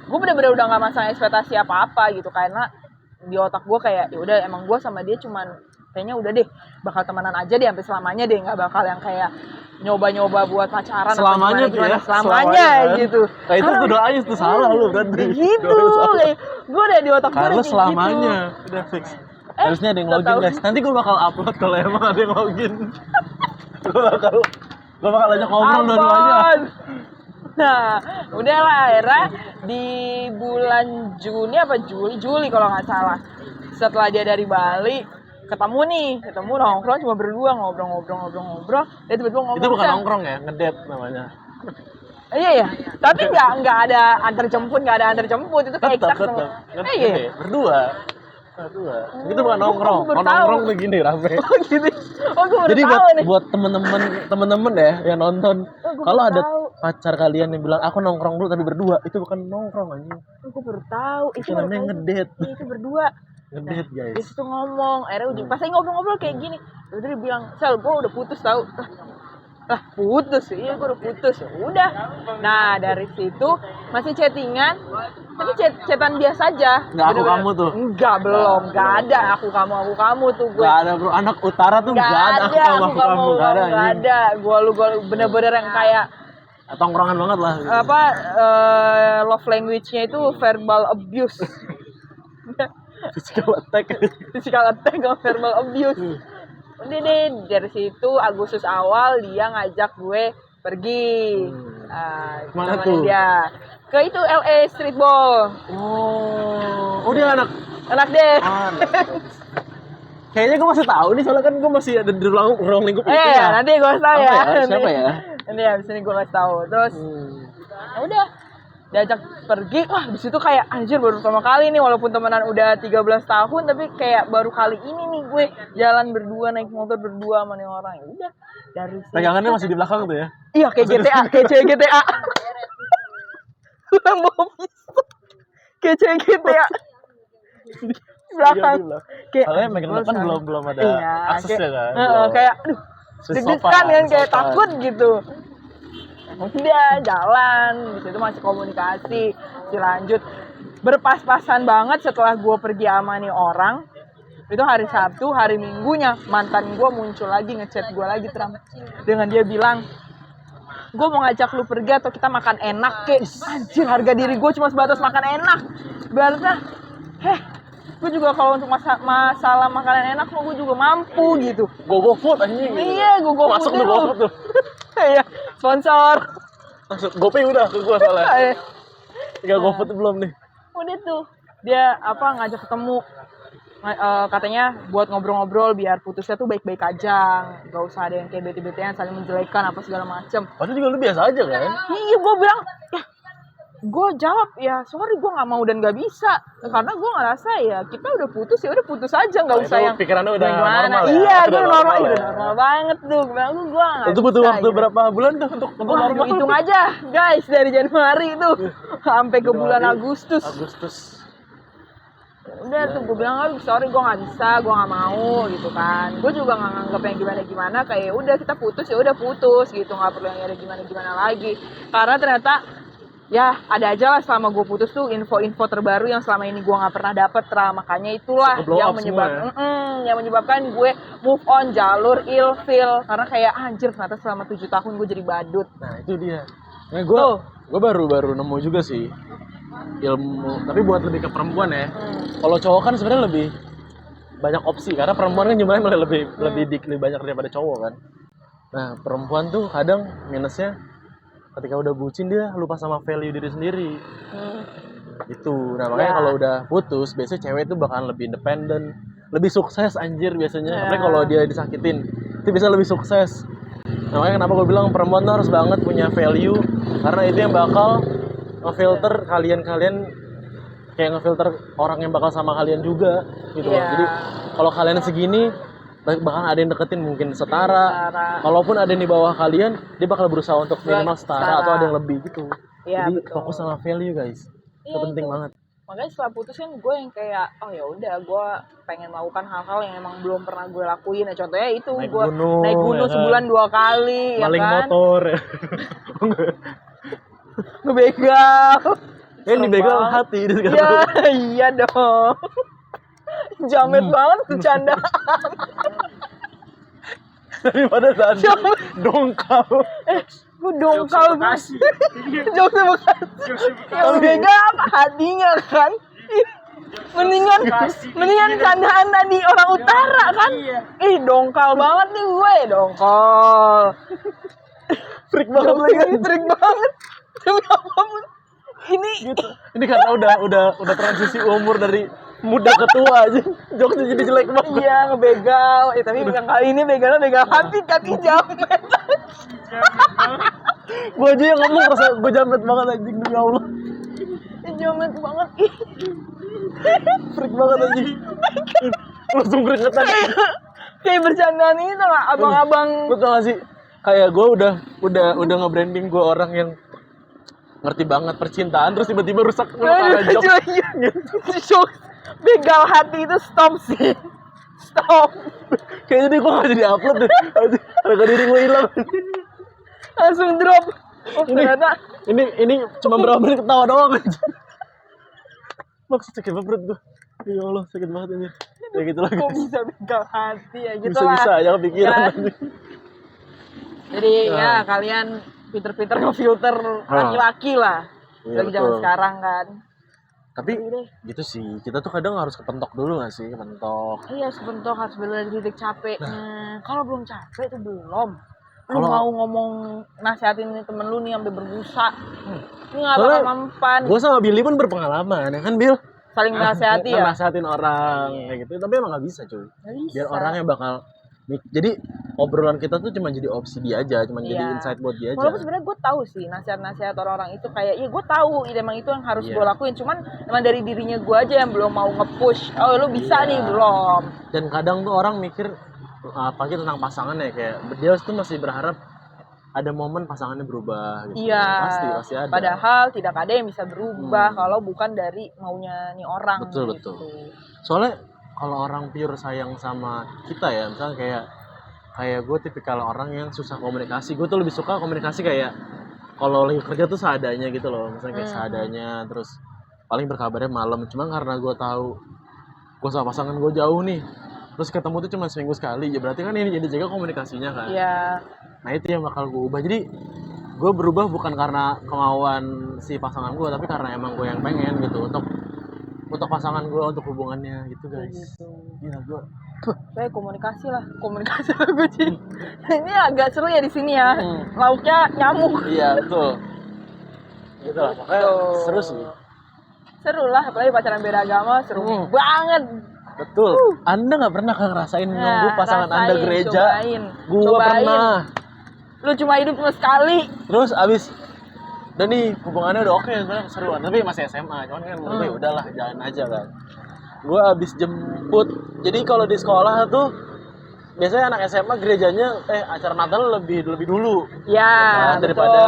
Gue bener-bener udah nggak masang ekspektasi apa-apa gitu, karena di otak gue kayak ya udah emang gue sama dia cuman kayaknya udah deh bakal temenan aja deh sampai selamanya deh, nggak bakal yang kayak nyoba-nyoba buat pacaran Selamanya atau tuh ya, selamanya kan? gitu. Nah itu tuh doanya tuh salah lu berarti. Kayak gitu, kayak gue udah di otak gue Karena udah kayak selamanya gitu. udah fix. Harusnya ada yang nggak login tahu. guys. Nanti gue bakal upload kalau emang ada yang login. gue bakal ajak ngobrol dua-duanya. Ampun. Nah, udahlah akhirnya di bulan Juni apa Juli kalau nggak salah. Setelah dia dari Bali, ketemu nongkrong cuma berdua ngobrol. Dia tiba-tiba ngomong. Itu bukan "Sel." nongkrong ya, ngedate namanya. Iya ya. Tapi nggak ada antar jemput, itu kayak kita Tetap. ketemu. Ngedate Iya. berdua. Itu bukan nongkrong. Aku baru Kalau nongkrong tahu. tuh gini rame. Oh gitu. Oh gue baru Jadi tahu nih. buat temen-temen ya yang nonton, gua kalau baru ada tahu. pacar kalian yang bilang aku nongkrong dulu tapi berdua, itu bukan nongkrong anjing. Gue baru tahu. Itu namanya baru tahu. ngedate. Iya, itu berdua. Ngedate Dia guys. situ ngomong, akhirnya ujung pas lagi ngobrol-ngobrol kayak gini, terus dia bilang, "Sel, gue udah putus tau." Lah putus, iya gue udah putus, ya udah. Nah dari situ masih chattingan, tapi chatan biasa aja. Nggak aku kamu tuh? Enggak, belum, nggak ada aku kamu tuh gue. Nggak ada bro, anak utara tuh nggak ada aku kamu, nggak ada. Nggak ada, gue bener-bener yang kayak tongkrongan banget lah. Gitu. apa love language-nya itu verbal abuse. Physical attack. Physical attack sama verbal abuse. Udah deh dari situ Agustus awal dia ngajak gue pergi. Mana temenin tuh? Dia ke itu LA streetball. Oh dia anak deh. Kayaknya gue masih tahu nih soalnya kan gue masih ada di ruang lingkup itu ya. Nanti gue kasih tahu Apa ya. Siapa ya? Nanti abis ini gue kasih tahu. Terus ya udah diajak pergi, wah di situ kayak anjir baru pertama kali nih walaupun temenan udah 13 tahun tapi kayak baru kali ini nih gue jalan berdua naik motor berdua sama nih orang. Ya udah dari situ. Pegangannya masih di belakang tuh ya? Iya kayak GTA, kayak cewek GTA. Kayak cewek GTA. Belakang. Kayak soalnya megang depan belum ada aksesnya kan. Kayak aduh deg-degan kan kayak takut gitu. Udah jalan di situ masih komunikasi lanjut berpas-pasan banget setelah gue pergi sama nih orang itu hari Sabtu hari Minggunya mantan gue muncul lagi ngechat gue lagi dengan dia bilang gue mau ngajak lu pergi atau kita makan enak kek. Anjir harga diri gue cuma sebatas makan enak berarti gue juga kalau untuk masalah makanan enak gue juga mampu gitu. Go food anjing. Iya gue masuk tuh go food tuh. Iya sponsor. Maksud GoPay udah ke gue soalnya. Tinggal GoFood belum nih. Udah tuh dia ngajak ketemu katanya buat ngobrol-ngobrol biar putusnya tuh baik-baik aja, nggak usah ada yang kayak bete-betean saling menjelekan apa segala macem. Padahal juga lu biasa aja kan? Iya gue bilang gue jawab ya sorry gue nggak mau dan nggak bisa karena gue ngerasa ya kita udah putus ya udah putus aja nggak usah yang pikirannya udah gimana. Normal ya? Iya gue normal ya? udah normal banget tuh gue bilang gue nggak itu butuh waktu gitu. berapa bulan tuh untuk normal? Hitung aja guys dari Januari tuh sampai ke bulan Agustus. Udah tuh gue bilang sorry gue nggak bisa gue nggak mau gitu kan. Gue juga nggak nganggap yang gimana kayak udah kita putus ya udah putus gitu nggak perlu yang ada gimana lagi karena ternyata ya ada aja lah selama gue putus tuh info-info terbaru yang selama ini gue nggak pernah dapet makanya itulah yang menyebabkan gue move on jalur ilfil karena kayak anjir ternyata selama 7 tahun gue jadi badut. Nah itu dia. Nah gue baru nemu juga sih ilmu tapi buat lebih ke perempuan ya. Kalau cowok kan sebenarnya lebih banyak opsi karena perempuan kan jumlahnya malah lebih banyak daripada cowok kan. Nah perempuan tuh kadang minusnya ketika udah bucin dia lupa sama value diri sendiri. Itu. Nah makanya kalau udah putus biasanya cewek itu bakalan lebih independen, lebih sukses anjir biasanya. Apalagi kalau dia disakitin itu bisa lebih sukses. Nah makanya kenapa gue bilang perempuan tuh harus banget punya value karena itu yang bakal ngefilter kalian kayak ngefilter orang yang bakal sama kalian juga gitu loh. Jadi kalau kalian segini bahkan ada yang deketin mungkin setara. Kalaupun ada yang di bawah kalian, dia bakal berusaha untuk minimal setara atau ada yang lebih gitu. Ya, jadi betul. fokus sama value guys. Itu penting banget. Makanya setelah putus kan gue yang kayak ya udah gue pengen melakukan hal-hal yang emang belum pernah gue lakuin. Nah, contohnya itu gue naik gunung ya sebulan 2 kali maling ya kan. motor. Ngebegal. Dibegal hati Ya, iya dong. Jamet banget bercanda. Daripada tadi dongkal. Gue dongkal banget. Jokes Bekasi. Yang beda apa hatinya kan? Mendingan candaan tadi orang utara kan? Dongkal banget nih gue, dongkal. Freak banget lagi. Freak banget. Demi apapun. Ini karena udah transisi umur dari muda ke tua aja. Jokesnya jadi jelek banget. Iya, ngebegal. Tapi yang kali ini begalnya begal hati jamet. Gue aja yang ngomong rasa gue jamet banget anjing demi Allah. Jamet banget. Freak banget anjing. Langsung keringetan. Kayak bercandaan ini tuh gak abang-abang. Betul gak sih? Kayak gue udah nge-branding gue orang yang ngerti banget percintaan terus tiba-tiba rusak karena jokes. Begal hati itu stop sih. Stop. Kayaknya gue gak jadi upload deh. Harga diri gue hilang. langsung drop. Oh ternyata Ini cuma berapa menit ketawa doang aja. Maksud sakit banget perut gue. Ya Allah sakit banget ini. Ya gitu lah kok guys. bisa pegang hati ya gitu Bisa-bisa lah. aja kepikiran Kan? nanti. Jadi Nah. ya kalian pinter-pinter ngefilter laki-laki lah. Iya, Lagi zaman betul. sekarang kan. Tapi gitu sih, kita tuh kadang harus kepentok dulu gak sih? Kepentok. Iya sebentar harus bener titik capeknya. Kalau belum capek tuh belum. Lu Kalau- mau ngomong nasihatin nih temen lu nih sampai berbusa. Ini gak Soalnya bakal mempan. Gue sama Billy pun berpengalaman, ya kan Bill? Saling menasehati ya. Nasehatin orang kayak gitu, tapi emang gak bisa cuy. Nggak bisa. Biar orangnya bakal jadi obrolan kita tuh cuma jadi opsi dia aja, cuma jadi Iya. insight buat dia aja. Walaupun sebenarnya gue tahu sih nasihat-nasihat orang-orang itu kayak, ya gue tahu emang itu yang harus Iya. gue lakuin. Cuman emang dari dirinya gue aja yang belum mau nge-push. Oh lu bisa Iya. nih belum. Dan kadang tuh orang mikir apalagi tentang pasangannya kayak dia tuh masih berharap ada momen pasangannya berubah gitu. Iya. Pasti ada. Padahal tidak ada yang bisa berubah kalau bukan dari maunya nih orang. Betul, gitu. betul. Soalnya kalau orang pure sayang sama kita ya, misalnya kayak gue tipikal orang yang susah komunikasi. Gue tuh lebih suka komunikasi kayak kalau lagi kerja tuh seadanya gitu loh, misalnya kayak seadanya, terus paling berkabarnya malam. Cuma karena gue tahu gue sama pasangan gue jauh nih, terus ketemu tuh cuma seminggu sekali, ya berarti kan ini jadi jaga komunikasinya kan. Iya. Nah itu yang bakal gue ubah. Jadi gue berubah bukan karena kemauan si pasangan gue, tapi karena emang gue yang pengen gitu untuk pasangan gue, untuk hubungannya gitu guys. Gitu. Gila gue. Kayak komunikasi lah gue sih. Ini agak seru ya di sini ya. Lauknya nyamuk. Iya betul. Gitu lah. Pokoknya seru sih. Seru lah, apalagi pacaran beda agama seru banget. Betul. Anda nggak pernah ngerasain nunggu pasangan Anda rasain, gereja? Cobain. Gua Cobain. pernah. Lu cuma hidup cuma sekali. Terus abis udah nih hubungannya udah oke, sebenarnya seruan, tapi masih SMA, cuman kan menurut gue ya udahlah jalan aja kan. Gue abis jemput, jadi kalau di sekolah tuh biasanya anak SMA gerejanya acara Natal lebih dulu Ya, kan, betul. daripada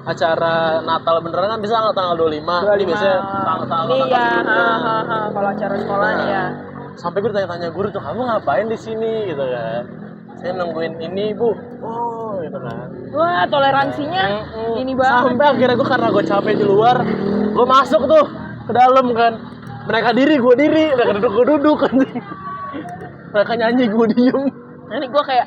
acara Natal beneran kan bisa tanggal 25. Ini biasanya tanggal Ini ya, sebelumnya. kalau acara sekolah nih ya. Sampai gue tanya-tanya guru tuh, kamu ngapain di sini gitu kan? Saya nungguin ini bu. Oh gitu kan. Wah, toleransinya ini banget. Sampai akhirnya gue karena gue capek di luar, gue masuk tuh ke dalam kan. Mereka diri, gue diri. Mereka duduk, gue duduk kan. Mereka nyanyi, gue diem. Nanti gue kayak,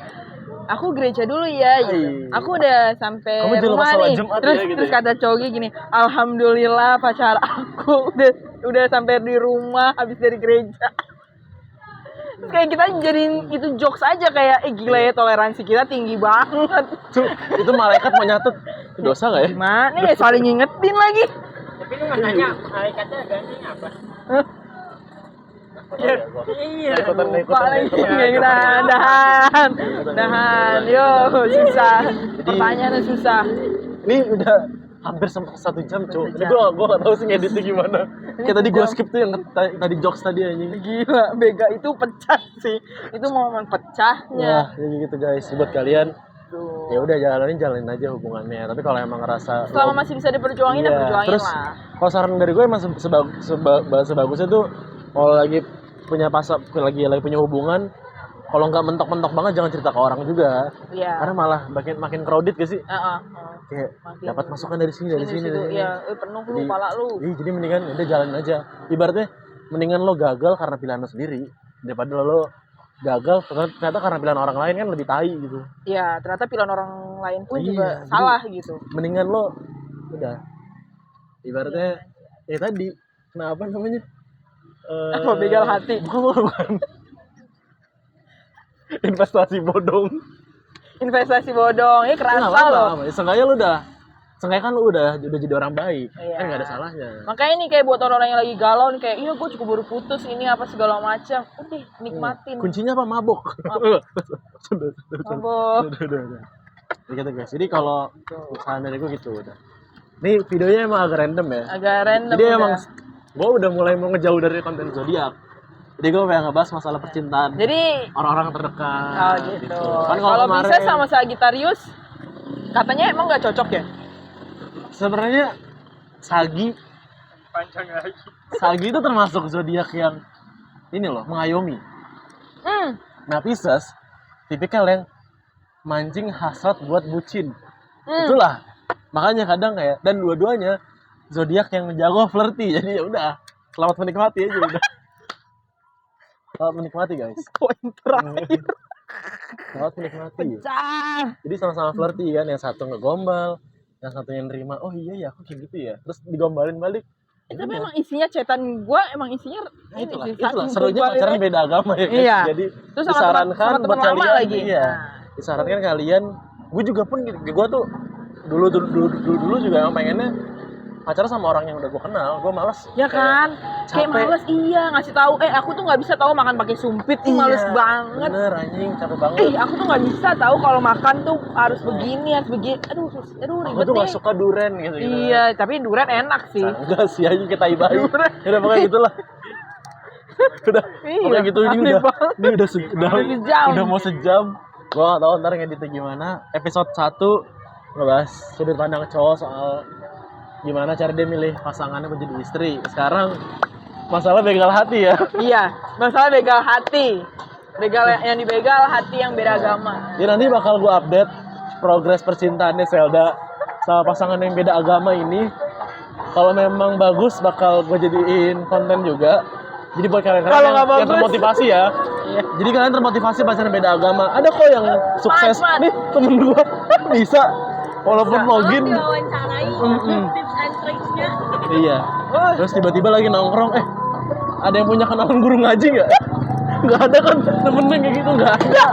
aku gereja dulu ya gitu. Iya. Aku udah sampai Kamu jangan lupa rumah sholat nih. Jumat Terus ya, gitu terus ya. kata Cogi gini, alhamdulillah pacar aku udah sampai di rumah habis dari gereja. Terus kayak kita jadiin itu jokes aja kayak, gila ya toleransi kita tinggi banget. Itu malaikat mau nyatet. Itu dosa gak ya? Gimana ya saling ngingetin lagi. Tapi lu nggak nanya malaikatnya agamanya apa? Iya. Lupa lagi kita dahan yo susah. Pertanyaannya susah. Ini udah hampir 1 jam cuy. Ini gue gak tau sih ngeditnya gimana. Kayak tadi gue skip tuh yang tadi jokes tadi anjing. Gila, Bega itu pecah sih. Itu momen pecahnya. Nah, jadi gitu guys. Buat kalian, ya udah jalanin aja hubungannya. Tapi kalau emang ngerasa Selama masih bisa diperjuangin, ya Iya, perjuangin terus lah. kalau saran dari gue emang sebagusnya tuh kalau lagi punya lagi punya hubungan, kalau nggak mentok-mentok banget jangan cerita ke orang juga. Iya. Karena malah makin crowded gak sih? Kayak Makin dapat masukan dari sini dari sini. Iya, penuh lu pala lu. Jadi mendingan udah jalan aja. Ibaratnya mendingan lo gagal karena pilihan lo sendiri daripada lo gagal ternyata karena pilihan orang lain kan lebih tai gitu. Iya, ternyata pilihan orang lain pun Iya, juga jadi- salah gitu. Mendingan lo udah ibaratnya ya tadi kenapa namanya Apa begal hati? bukan. Investasi bodong. Investasi bodong, ini kerasa loh. Seenggaknya lu seenggaknya kan lu udah jadi orang baik. Iya. Kan nggak ada salahnya. Makanya nih kayak buat orang-orang yang lagi galau nih kayak, iya gue juga baru putus ini apa segala macam. Udah nikmatin. Kuncinya apa? Mabok. Mabok. Udah. Gitu guys. Jadi kalau saran dari gue gitu udah. Nih videonya emang agak random ya. Agak random. Jadi udah. emang gue udah mulai mau ngejauh dari konten zodiak. Jadi gue pengen ngebahas masalah percintaan. Jadi Orang-orang terdekat. oh gitu. Kan Kalau kemarin- bisa sama Sagittarius, katanya emang nggak cocok ya? Sebenarnya Sagi Panjang lagi. Sagi itu termasuk zodiak yang ini loh mengayomi. Nah Pisces tipikal yang mancing hasrat buat bucin. Itulah. Makanya kadang kayak, dan dua-duanya zodiak yang jago flirty. Jadi ya udah, selamat menikmati aja udah. Selamat menikmati guys. Poin terakhir. Selamat menikmati. Pecah. Jadi sama-sama flirty kan, yang satu ngegombal, yang satunya nerima. Oh iya ya, aku kayak gitu ya. Terus digombalin balik. Tapi emang isinya chatan gue emang isinya Nah, itulah, sih, itulah saking serunya gombalin pacaran aja. beda agama ya guys. Iya. Jadi Terus sama disarankan teman buat lama kalian lagi. iya. Nah. Disarankan kalian, gue juga pun gue tuh dulu juga yang pengennya pacaran sama orang yang udah gue kenal. Gue malas. Ya kan? Kayak capek. males ngasih tahu. Aku tuh nggak bisa tahu makan pakai sumpit. Males banget. Bener anjing, capek banget. Aku tuh nggak bisa tahu kalau makan tuh harus begini, harus begini. Aduh Aku ribet tuh nih. gak suka duren gitu. Iya, tapi durian enak sih. Enggak sih, aja kita ibahin. Duren. Udah pokoknya gitulah. Udah, Iya, pokoknya gitu ini aneh udah. banget. Ini udah sejam. Udah mau sejam. Gua gak tahu ntar ngeditnya gimana. Episode 1 ngebahas sudut pandang cowok soal gimana cara dia milih pasangannya buat jadi istri. Sekarang masalah begal hati ya. Iya, masalah begal hati. Begal yang dibegal hati yang beda agama. Ya nanti bakal gua update progres percintaannya Zelda sama pasangan yang beda agama ini. Kalau memang bagus bakal gue jadiin konten juga. Jadi buat kalian Kalau nggak yang bagus. termotivasi ya. Jadi kalian termotivasi pacaran beda agama. Ada kok yang sukses. Mat. Nih temen gue bisa walaupun login. Tolong diwawancarai tips and tricksnya. Iya. Oh, Terus tiba-tiba lagi nongkrong. Ada yang punya kenalan guru ngaji nggak? Nggak ada kan temennya kayak gitu nggak ada.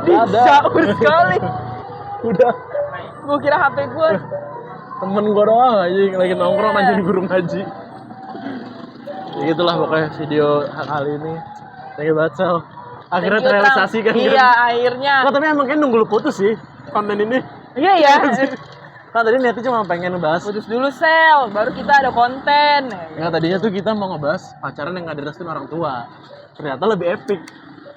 Nggak ada. Dicaur sekali. Udah. Gue kira HP gue. Temen gue doang aja yang lagi nongkrong nanyain guru ngaji. Ya gitulah pokoknya video kali ini. Thank you banget Sel. Akhirnya Thank you, terrealisasi kan. Iya, akhirnya. Nggak, tapi emang kan nunggu lu putus sih konten ini. Iya ya. Kan tadi niatnya cuma pengen ngebahas. Putus dulu sel, baru kita ada konten. Nggak, tadinya tuh kita mau ngebahas pacaran yang nggak direstuin orang tua. Ternyata lebih epic.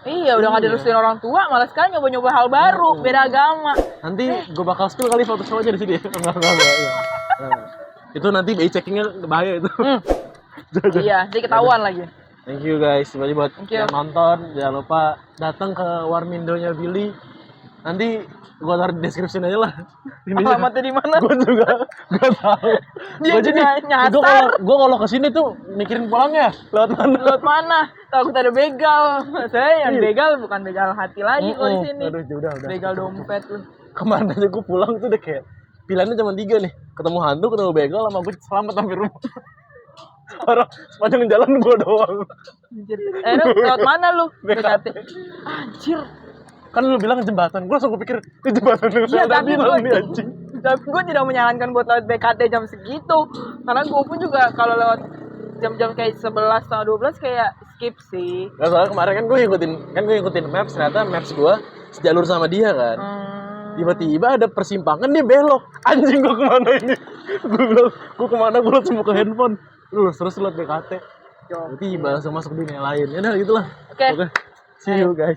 Iya, udah nggak direstuin orang tua, malah sekarang nyoba-nyoba hal baru, beda agama. Nanti gue bakal spill kali foto cowoknya di sini. Enggak. Nah, itu nanti BI checkingnya bahaya itu. Iya, jadi ketahuan lagi. Thank you guys, bagi buat Thank you. yang nonton. Jangan lupa datang ke Warmindonya Billy. Nanti gua taruh di description aja lah. Alamatnya di mana? Gua juga gak tahu. Dia Gua jadi nyasar. gua kalau kesini tuh mikirin pulangnya lewat mana. Lewat mana? Takut ada begal. Saya yang Iya. begal bukan begal hati lagi kalau di sini. Aduh, udah. Begal dompet lu. Kemana aja gua pulang tuh udah kayak pilihannya cuma 3 nih. Ketemu hantu, ketemu begal, sama gue selamat sampai rumah. Orang sepanjang jalan gua doang. Anjir. Lewat mana lu? BKT. Anjir. Kan lu bilang jembatan, gue langsung kepikir itu jembatan yang Iya, saya tapi bilang nih gue anjing. tapi gue tidak menyarankan buat lewat BKT jam segitu. Karena gue pun juga kalau lewat jam-jam kayak 11 atau 12 kayak skip sih. Gak, soalnya kemarin kan gue ngikutin maps, ternyata maps gue sejalur sama dia kan. Tiba-tiba ada persimpangan dia belok. Anjing, gue kemana ini? Gue bilang, gue kemana? Gue langsung buka handphone. Terus lewat BKT. Tiba-tiba langsung masuk dunia lain. Ya udah gitulah. Oke. See you guys.